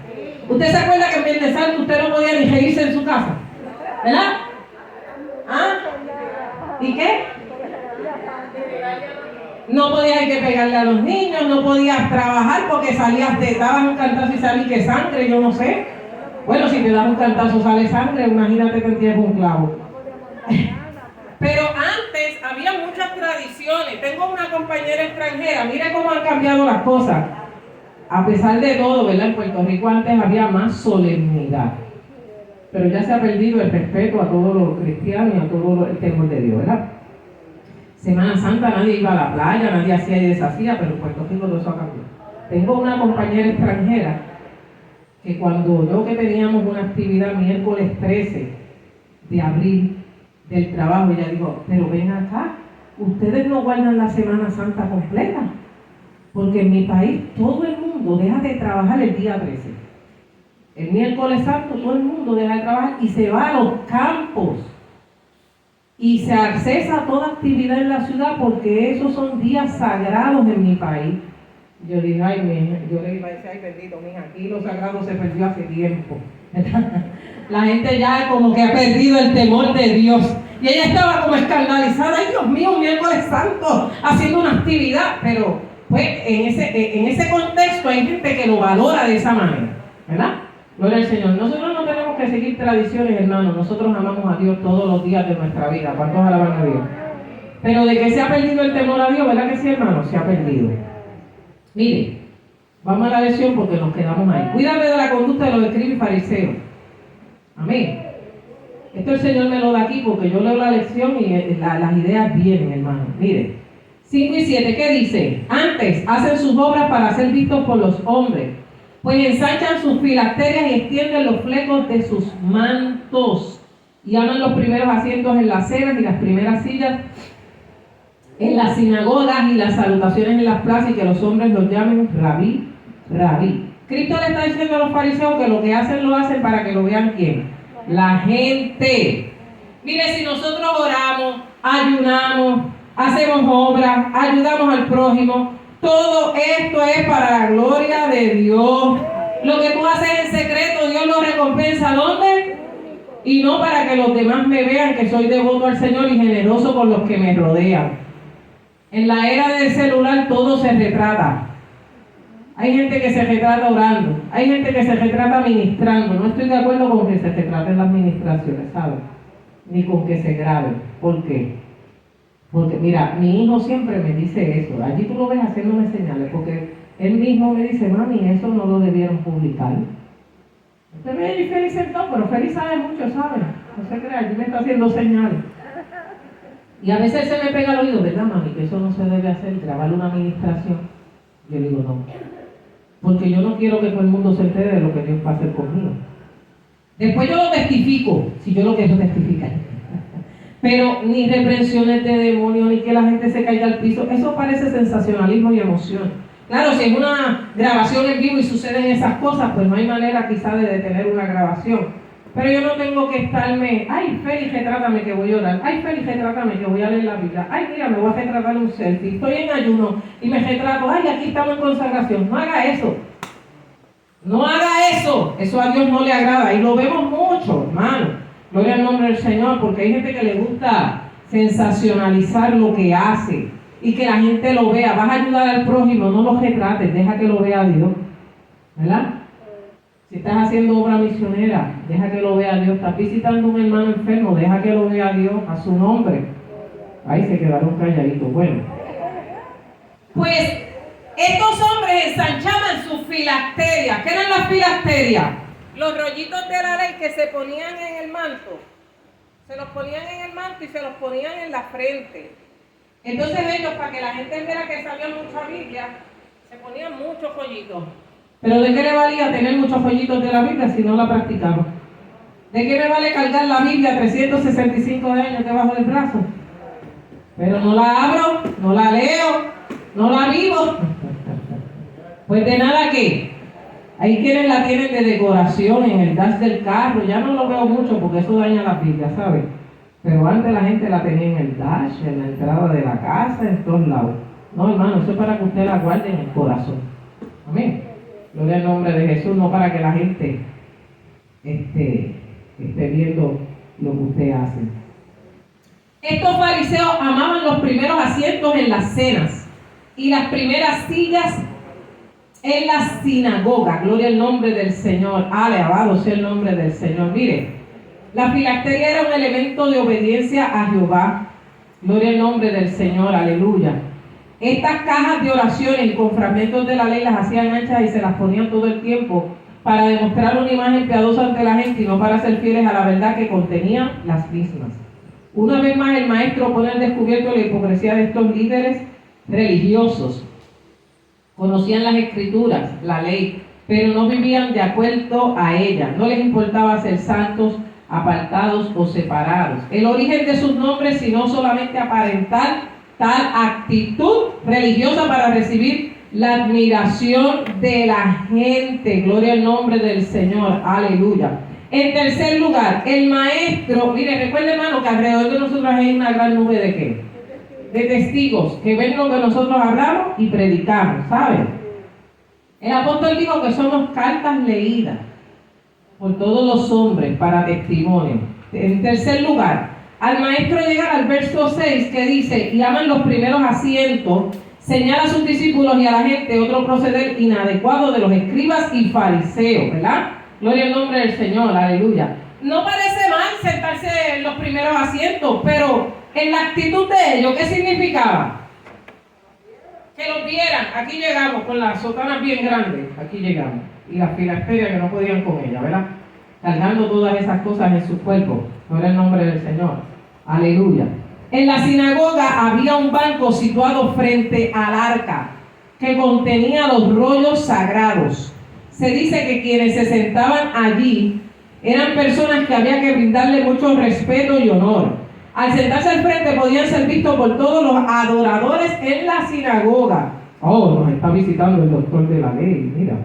¿Usted se acuerda que en Viernes Santo usted no podía ni reírse en su casa? ¿Verdad? ¿Ah? ¿Y qué? No podías ir que pegarle a los niños, no podías trabajar porque te dabas un cantazo y salí que sangre, yo no sé. Bueno, si te das un cantazo sale sangre, imagínate que entierras un clavo. Pero antes había muchas tradiciones. Tengo una compañera extranjera, mire cómo han cambiado las cosas. A pesar de todo, ¿verdad? En Puerto Rico antes había más solemnidad. Pero ya se ha perdido el respeto a todos los cristianos y a todo el temor de Dios, ¿verdad? Semana Santa nadie iba a la playa, nadie hacía y deshacía, pero en Puerto Rico todo eso ha cambiado. Tengo una compañera extranjera que cuando yo que teníamos una actividad miércoles 13 de abril del trabajo, ella dijo, pero ven acá, ustedes no guardan la Semana Santa completa, porque en mi país todo el mundo deja de trabajar el día 13. El miércoles santo todo el mundo deja de trabajar y se va a los campos y se accesa a toda actividad en la ciudad porque esos son días sagrados en mi país. Yo dije, yo le iba a decir, ay bendito, mija, aquí lo sagrado se perdió hace tiempo. La gente ya como que ha perdido el temor de Dios. Y ella estaba como escandalizada, ay Dios mío, un miércoles santo, haciendo una actividad. Pero pues en ese contexto hay gente que lo valora de esa manera, ¿verdad? Gloria al Señor. Nosotros no tenemos que seguir tradiciones, hermanos. Nosotros amamos a Dios todos los días de nuestra vida. ¿Cuántos alaban a Dios? Pero de que se ha perdido el temor a Dios, ¿verdad que sí, hermano? Se ha perdido. Mire, vamos a la lección porque nos quedamos ahí. Cuídate de la conducta de los escribas y fariseos. Amén. Esto el Señor me lo da aquí porque yo leo la lección y las ideas vienen, hermano. Mire, 5 y 7, ¿qué dice? Antes hacen sus obras para ser vistos por los hombres, pues ensanchan sus filacterias y extienden los flecos de sus mantos y aman los primeros asientos en las cenas y las primeras sillas en las sinagogas y las salutaciones en las plazas y que los hombres los llamen rabí, rabí. Cristo le está diciendo a los fariseos que lo que hacen lo hacen para que lo vean ¿quién? La gente. Mire, si nosotros oramos, ayunamos, hacemos obras, ayudamos al prójimo, todo esto es para la gloria de Dios. Lo que tú haces en secreto, Dios lo recompensa. ¿Dónde? y no para que los demás me vean que soy devoto al Señor y generoso con los que me rodean. En la era del celular todo se retrata. Hay gente que se retrata orando, hay gente que se retrata ministrando. No estoy de acuerdo con que se retraten las ministraciones, ¿sabes? Ni con que se graben. ¿Por qué? Porque mira, mi hijo siempre me dice eso. Allí tú lo ves haciéndome señales, porque él mismo me dice, mami, eso no lo debieron publicar. Usted ve ahí Félix sentado, pero Félix sabe mucho, ¿sabe? No se crea, allí me está haciendo señales. Y a veces se me pega al oído, ¿verdad, mami? Que eso no se debe hacer, grabar una administración. Yo digo, no. Porque yo no quiero que todo el mundo se entere de lo que Dios va a hacer conmigo. Después yo lo testifico, si yo lo quiero testificar. Pero ni reprensiones de demonios, ni que la gente se caiga al piso, eso parece sensacionalismo y emoción. Claro, si es una grabación en vivo y suceden esas cosas, pues no hay manera quizá de detener una grabación. Pero yo no tengo que estarme, ay, Félix, retrátame que voy a orar, ay, Félix, retrátame que voy a leer la Biblia, ay, mira, me voy a retratar un selfie, estoy en ayuno y me retrato, ay, aquí estamos en consagración. No haga eso. No haga eso. Eso a Dios no le agrada. Y lo vemos mucho, hermano. Gloria al nombre del Señor, porque hay gente que le gusta sensacionalizar lo que hace y que la gente lo vea. Vas a ayudar al prójimo, no lo retrates, deja que lo vea Dios. ¿Verdad? Si estás haciendo obra misionera, deja que lo vea Dios. Estás visitando a un hermano enfermo, deja que lo vea Dios a su nombre. Ahí se quedaron calladitos. Bueno. Pues estos hombres ensanchaban sus filacterias. ¿Qué eran las filacterias? Los rollitos de la ley que se ponían en el manto. Se los ponían en el manto y se los ponían en la frente. Entonces ellos, para que la gente viera que sabían mucha Biblia, se ponían muchos rollitos. Pero ¿de qué le valía tener muchos rollitos de la Biblia si no la practicaba? ¿De qué me vale cargar la Biblia 365 años debajo del brazo? Pero no la abro, no la leo, no la vivo. Pues de nada que hay quienes la tienen de decoración en el dash del carro. Ya no lo veo mucho porque eso daña la Biblia, ¿sabes? Pero antes la gente la tenía en el dash, en la entrada de la casa, en todos lados. No, hermano, eso es para que usted la guarde en el corazón. Amén. Gloria al nombre de Jesús, no para que la gente esté viendo lo que usted hace. Estos fariseos amaban los primeros asientos en las cenas y las primeras sillas en la sinagoga. Gloria al nombre del Señor. Alabado sea el nombre del Señor. Mire, la filacteria era un elemento de obediencia a Jehová. Gloria al nombre del Señor. Aleluya. Estas cajas de oraciones con fragmentos de la ley las hacían anchas y se las ponían todo el tiempo para demostrar una imagen piadosa ante la gente y no para ser fieles a la verdad que contenían las mismas. Una vez más el maestro pone al descubierto la hipocresía de estos líderes religiosos. Conocían las escrituras, la ley, pero no vivían de acuerdo a ella. No les importaba ser santos, apartados o separados. El origen de sus nombres, sino solamente aparentar tal actitud religiosa para recibir la admiración de la gente. Gloria al nombre del Señor. Aleluya. En tercer lugar, el maestro, mire, recuerde, hermano, que alrededor de nosotros hay una gran nube de ¿qué? De testigos que ven lo que nosotros hablamos y predicamos, ¿saben? El apóstol dijo que somos cartas leídas por todos los hombres para testimonio. En tercer lugar, al maestro llegar al verso 6 que dice, y aman los primeros asientos, señala a sus discípulos y a la gente otro proceder inadecuado de los escribas y fariseos, ¿verdad? Gloria al nombre del Señor, aleluya. No parece mal sentarse en los primeros asientos, pero en la actitud de ellos, ¿qué significaba? Que los vieran. Aquí llegamos con las sotanas bien grandes, aquí llegamos. Y las filacterias que no podían con ella, ¿verdad? Cargando todas esas cosas en su cuerpo. Gloria al nombre del Señor. Aleluya. En la sinagoga había un banco situado frente al arca que contenía los rollos sagrados. Se dice que quienes se sentaban allí eran personas que había que brindarle mucho respeto y honor. Al sentarse al frente podían ser vistos por todos los adoradores en la sinagoga. Oh, nos está visitando el doctor de la ley, mira.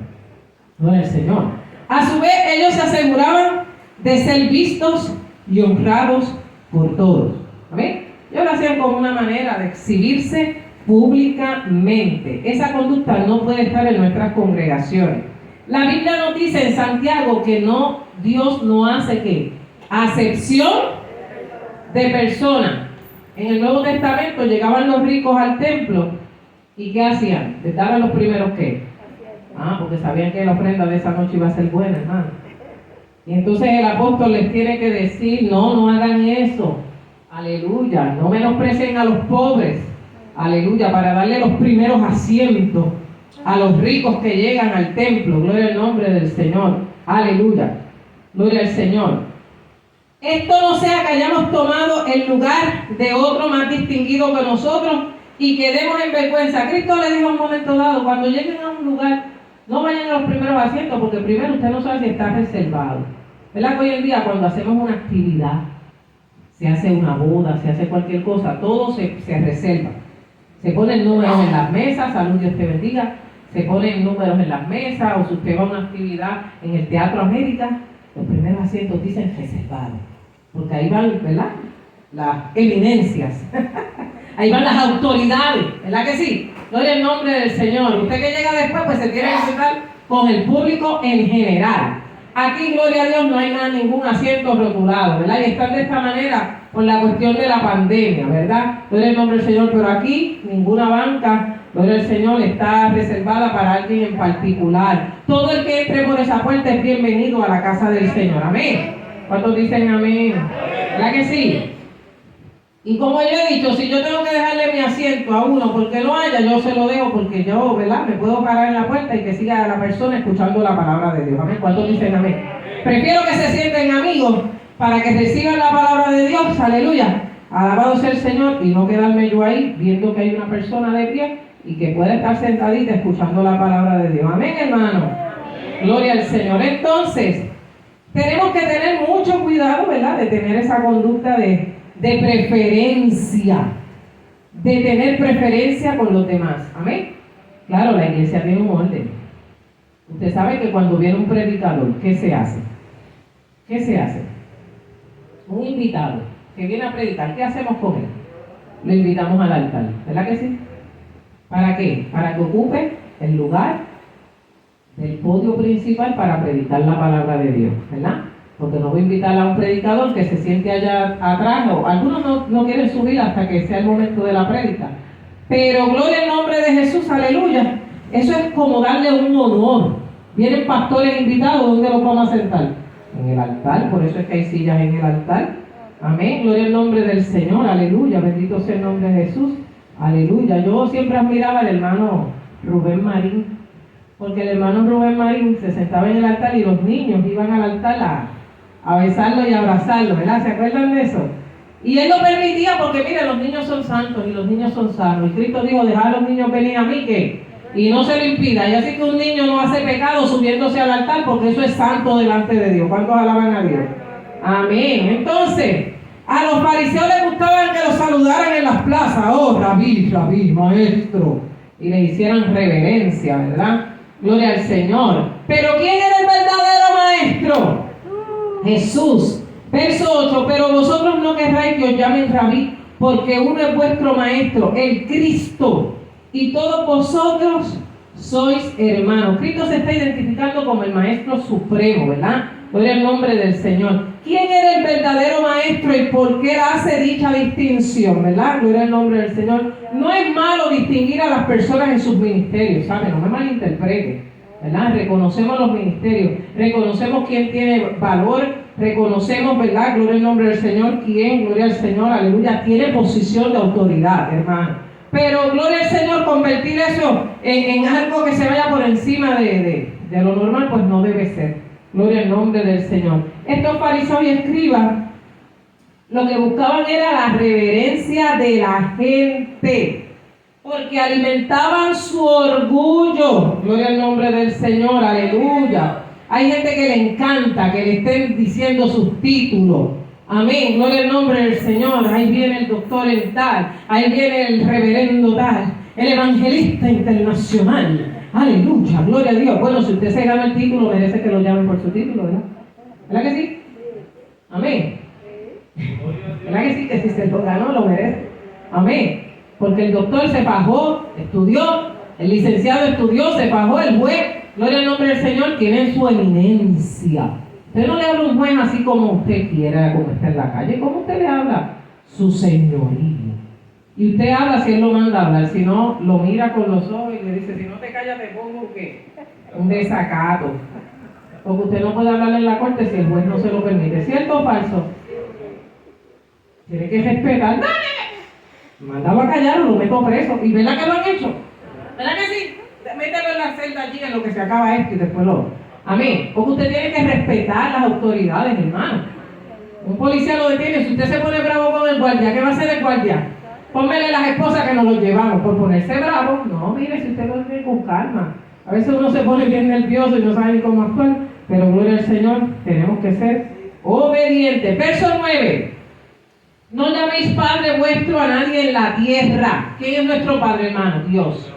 No es el Señor. A su vez, ellos se aseguraban de ser vistos y honrados por todos. ¿Amén? Ellos lo hacían como una manera de exhibirse públicamente. Esa conducta no puede estar en nuestras congregaciones. La Biblia nos dice en Santiago que Dios no hace ¿qué? Acepción de persona. En el Nuevo Testamento llegaban los ricos al templo y ¿qué hacían? Les daban los primeros ¿qué? Porque sabían que la ofrenda de esa noche iba a ser buena, hermano. Y entonces el apóstol les tiene que decir, no hagan eso. Aleluya, no menosprecien a los pobres. Aleluya, para darle los primeros asientos a los ricos que llegan al templo. Gloria al nombre del Señor. Aleluya, gloria al Señor. Esto no sea que hayamos tomado el lugar de otro más distinguido que nosotros y quedemos en vergüenza. Cristo le dijo en un momento dado, cuando lleguen a un lugar, no vayan a los primeros asientos, porque primero usted no sabe si está reservado. ¿Verdad que hoy en día cuando hacemos una actividad, se hace una boda, se hace cualquier cosa, todo se reserva? Se ponen números en las mesas, salud, Dios te bendiga. Se ponen números en las mesas, o si usted va a una actividad en el Teatro América, los primeros asientos dicen reservados. Porque ahí van, ¿verdad? Las eminencias. Ahí van las autoridades, ¿verdad que sí? Gloria al nombre del Señor. Usted que llega después, pues se tiene que sentar con el público en general. Aquí, gloria a Dios, no hay ningún asiento rotulado, ¿verdad? Y están de esta manera por la cuestión de la pandemia, ¿verdad? Gloria al nombre del Señor. Pero aquí, ninguna banca, gloria al Señor, está reservada para alguien en particular. Todo el que entre por esa puerta es bienvenido a la casa del Señor. Amén. ¿Cuántos dicen amén? ¿Verdad que sí? Y como yo he dicho, si yo tengo que dejarle mi asiento a uno porque no haya, yo se lo dejo porque yo, ¿verdad? Me puedo parar en la puerta y que siga la persona escuchando la palabra de Dios. Amén. ¿Cuántos dicen amén? Prefiero que se sienten amigos para que reciban la palabra de Dios. Aleluya. Alabado sea el Señor, y no quedarme yo ahí viendo que hay una persona de pie y que puede estar sentadita escuchando la palabra de Dios. Amén, hermano. Gloria al Señor. Entonces, tenemos que tener mucho cuidado, ¿verdad? De tener esa conducta de preferencia, de tener preferencia con los demás. Amén. Claro, la iglesia tiene un orden. Usted sabe que cuando viene un predicador, ¿qué se hace? ¿Qué se hace? Un invitado que viene a predicar, ¿qué hacemos con él? Lo invitamos al altar, ¿verdad que sí? ¿Para qué? Para que ocupe el lugar del podio principal para predicar la palabra de Dios, ¿verdad? Porque no voy a invitar a un predicador que se siente allá atrás, o algunos no quieren subir hasta que sea el momento de la prédica. Pero gloria al nombre de Jesús, aleluya. Eso es como darle un honor. Vienen pastores invitados, ¿dónde los vamos a sentar? En el altar, por eso es que hay sillas en el altar. Amén, gloria al nombre del Señor, aleluya, bendito sea el nombre de Jesús, aleluya. Yo siempre admiraba al hermano Rubén Marín, porque el hermano Rubén Marín se sentaba en el altar y los niños iban al altar a besarlo y abrazarlo, ¿verdad? ¿Se acuerdan de eso? Y él lo permitía porque, mire, los niños son santos y los niños son sanos. Y Cristo dijo, dejad a los niños venir a mí, ¿qué? Y no se lo impida. Y así que un niño no hace pecado subiéndose al altar, porque eso es santo delante de Dios. ¿Cuántos alaban a Dios? Amén. Entonces, a los fariseos les gustaba que los saludaran en las plazas. Oh, rabí, maestro. Y le hicieran reverencia, ¿verdad? Gloria al Señor. Pero ¿quién era el verdadero maestro? Jesús. Verso 8, pero vosotros no querráis que os llamen rabí, porque uno es vuestro maestro, el Cristo, y todos vosotros sois hermanos. Cristo se está identificando como el maestro supremo, ¿verdad? Gloria al nombre del Señor. ¿Quién era el verdadero maestro y por qué hace dicha distinción, verdad? Gloria al nombre del Señor. No es malo distinguir a las personas en sus ministerios, ¿sabe? No me malinterprete, ¿verdad? Reconocemos los ministerios, reconocemos quién tiene valor, reconocemos, ¿verdad? Gloria al nombre del Señor, quién, gloria al Señor, aleluya, tiene posición de autoridad, hermano. Pero, gloria al Señor, convertir eso en algo que se vaya por encima de lo normal, pues no debe ser. Gloria al nombre del Señor. Estos fariseos y escribas lo que buscaban era la reverencia de la gente, porque alimentaban su orgullo. Gloria al nombre del Señor, aleluya. Hay gente que le encanta que le estén diciendo sus títulos. Amén, gloria al nombre del Señor. Ahí viene el doctor en tal, ahí viene el reverendo tal, el evangelista internacional. Aleluya, gloria a Dios. Bueno, si usted se gana el título, merece que lo llamen por su título, ¿verdad? ¿Verdad que sí? Amén. ¿Verdad que sí? Que si se lo ganó, lo merece. Amén. Porque el doctor se fajó, estudió, el licenciado estudió, se fajó, el juez, gloria al nombre del Señor, tiene su eminencia. Usted no le habla a un juez así como usted quiera, como está en la calle. ¿Cómo usted le habla? Su señorío. Y usted habla si él lo manda a hablar, si no, lo mira con los ojos y le dice, si no te callas te pongo ¿qué? Un desacato. Porque usted no puede hablarle en la corte si el juez no se lo permite. ¿Cierto o falso? Tiene que respetar. ¡Dale! Mándalo a callar o lo meto preso. ¿Y verdad que lo han hecho? ¿Verdad que sí? Mételo en la celda allí en lo que se acaba esto y después lo... Amén. Porque usted tiene que respetar las autoridades, hermano. Un policía lo detiene. Si usted se pone bravo con el guardia, ¿qué va a hacer el guardia? Pónmele las esposas que nos los llevamos por ponerse bravo. No, mire, si usted lo tiene con calma. A veces uno se pone bien nervioso y no sabe ni cómo actuar, pero gloria al Señor, tenemos que ser obedientes. Verso 9. No llaméis Padre vuestro a nadie en la tierra. ¿Quién es nuestro Padre, hermano? Dios.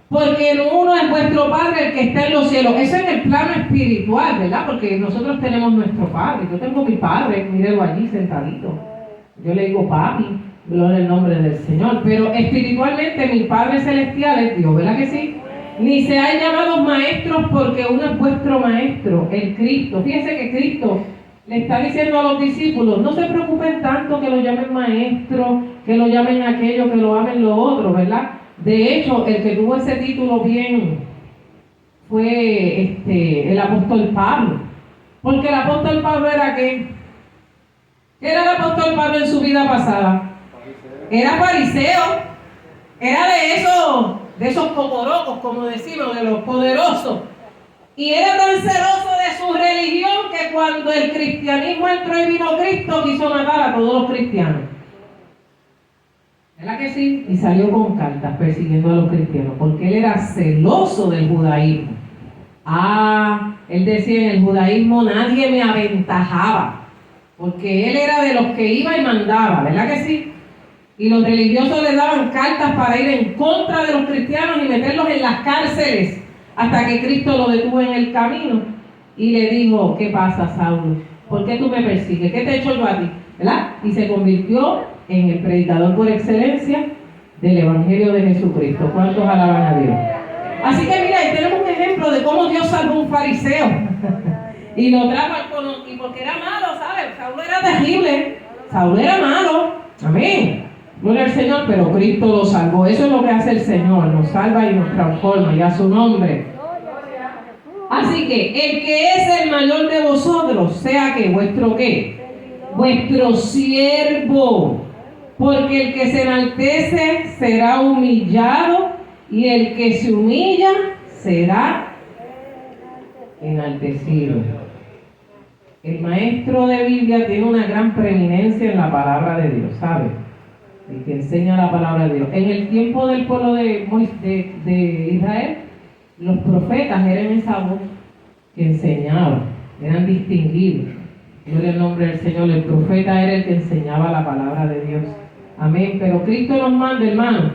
Porque uno es vuestro Padre, el que está en los cielos. Eso en el plano espiritual, ¿verdad? Porque nosotros tenemos nuestro Padre. Yo tengo mi Padre, mírelo allí sentadito. Yo le digo papi, gloria al nombre del Señor. Pero espiritualmente mi Padre celestial es Dios, ¿verdad que sí? Ni se han llamado maestros porque uno es vuestro maestro, el Cristo. Fíjense que Cristo le está diciendo a los discípulos, no se preocupen tanto que lo llamen maestro, que lo llamen aquello, que lo amen lo otro, ¿verdad? De hecho, el que tuvo ese título bien fue el apóstol Pablo. Porque el apóstol Pablo era ¿qué? ¿Qué era el apóstol Pablo en su vida pasada? Era fariseo. Era de esos pocorocos, como decimos, de los poderosos. Y era tan celoso de su religión que cuando el cristianismo entró y vino Cristo, quiso matar a todos los cristianos. ¿Verdad que sí? Y salió con cartas persiguiendo a los cristianos, porque él era celoso del judaísmo. Él decía, en el judaísmo nadie me aventajaba, porque él era de los que iba y mandaba, ¿verdad que sí? Y los religiosos le daban cartas para ir en contra de los cristianos y meterlos en las cárceles, hasta que Cristo lo detuvo en el camino y le dijo, ¿qué pasa, Saulo? ¿Por qué tú me persigues? ¿Qué te he hecho yo a ti? ¿Verdad? Y se convirtió en el predicador por excelencia del Evangelio de Jesucristo. ¿Cuántos alaban a Dios? Así que mira, ahí tenemos un ejemplo de cómo Dios salvó a un fariseo y lo trajo al cono, y porque era malo, ¿sabes? Saulo era terrible, Saulo era malo, amén, gloria al Señor, pero Cristo lo salvó. Eso es lo que hace el Señor, nos salva y nos transforma, y a su nombre. Así que el que es el mayor de vosotros, sea que vuestro ¿qué? Vuestro siervo, porque el que se enaltece será humillado, y el que se humilla será enaltecido. El maestro de Biblia tiene una gran preeminencia en la palabra de Dios, ¿sabe? El que enseña la palabra de Dios. En el tiempo del pueblo de Israel, los profetas eran esa voz que enseñaban, eran distinguidos. Gloria al nombre del Señor. El profeta era el que enseñaba la palabra de Dios. Amén. Pero Cristo nos manda, hermano,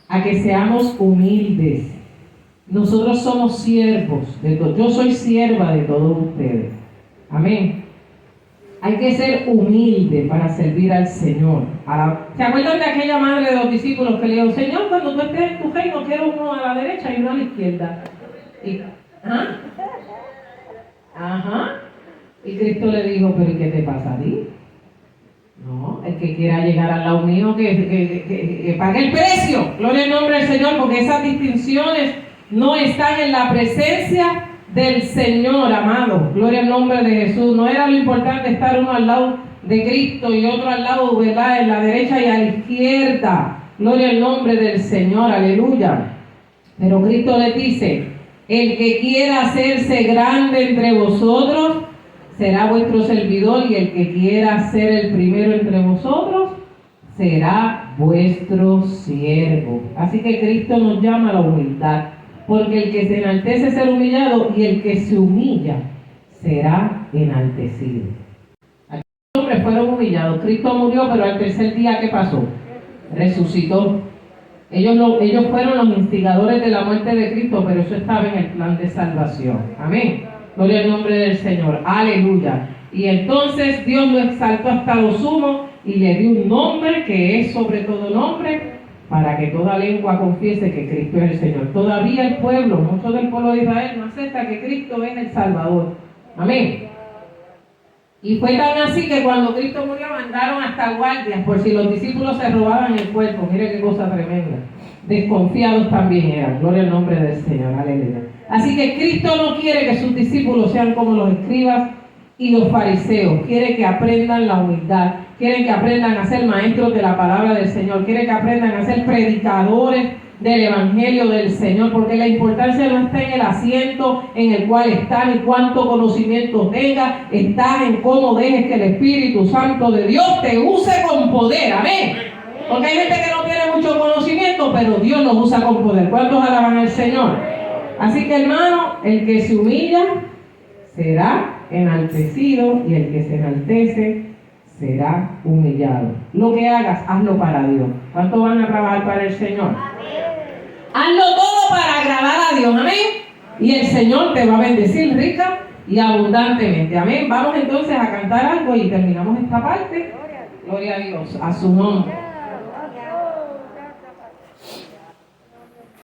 a que seamos humildes. Nosotros somos siervos de todos. Yo soy sierva de todos ustedes. Amén. Hay que ser humilde para servir al Señor. ¿Se acuerdan de aquella madre de los discípulos que le dijo, Señor, cuando tú estés en tu reino, quiero uno a la derecha y uno a la izquierda? Y Cristo le dijo, pero ¿y qué te pasa a ti? No, el que quiera llegar al lado mío, que pague el precio. Gloria al nombre del Señor, porque esas distinciones no están en la presencia del Señor, amado. Gloria al nombre de Jesús. No era lo importante estar uno al lado de Cristo y otro al lado, ¿verdad?, en la derecha y a la izquierda. Gloria al nombre del Señor, aleluya. Pero Cristo les dice, el que quiera hacerse grande entre vosotros será vuestro servidor, y el que quiera ser el primero entre vosotros será vuestro siervo. Así que Cristo nos llama a la humildad, porque el que se enaltece será humillado, y el que se humilla será enaltecido. Aquellos hombres fueron humillados. Cristo murió, pero al tercer día, ¿qué pasó? Resucitó. Ellos fueron los instigadores de la muerte de Cristo, pero eso estaba en el plan de salvación. Amén. Gloria al nombre del Señor. Aleluya. Y entonces Dios lo exaltó hasta lo sumo y le dio un nombre que es sobre todo nombre, para que toda lengua confiese que Cristo es el Señor. Todavía el pueblo, mucho del pueblo de Israel, no acepta que Cristo es el Salvador. Amén. Y fue tan así que cuando Cristo murió mandaron hasta guardias por si los discípulos se robaban el cuerpo. Mire qué cosa tremenda. Desconfiados también eran. Gloria al nombre del Señor. Aleluya. Así que Cristo no quiere que sus discípulos sean como los escribas y los fariseos. Quiere que aprendan la humildad. Quiere que aprendan a ser maestros de la palabra del Señor. Quiere que aprendan a ser predicadores del Evangelio del Señor, porque la importancia no está en el asiento en el cual estás y cuánto conocimiento tengas, está en cómo dejes que el Espíritu Santo de Dios te use con poder. Amén. Porque hay gente que no tiene mucho conocimiento, pero Dios los usa con poder. ¿Cuántos alaban al Señor? Así que, hermano, el que se humilla será enaltecido y el que se enaltece será humillado. Lo que hagas, hazlo para Dios. ¿Cuántos van a trabajar para el Señor? Hazlo todo para agradar a Dios, amén. Y el Señor te va a bendecir rica y abundantemente, amén. Vamos entonces a cantar algo y terminamos esta parte. Gloria a Dios, a su nombre.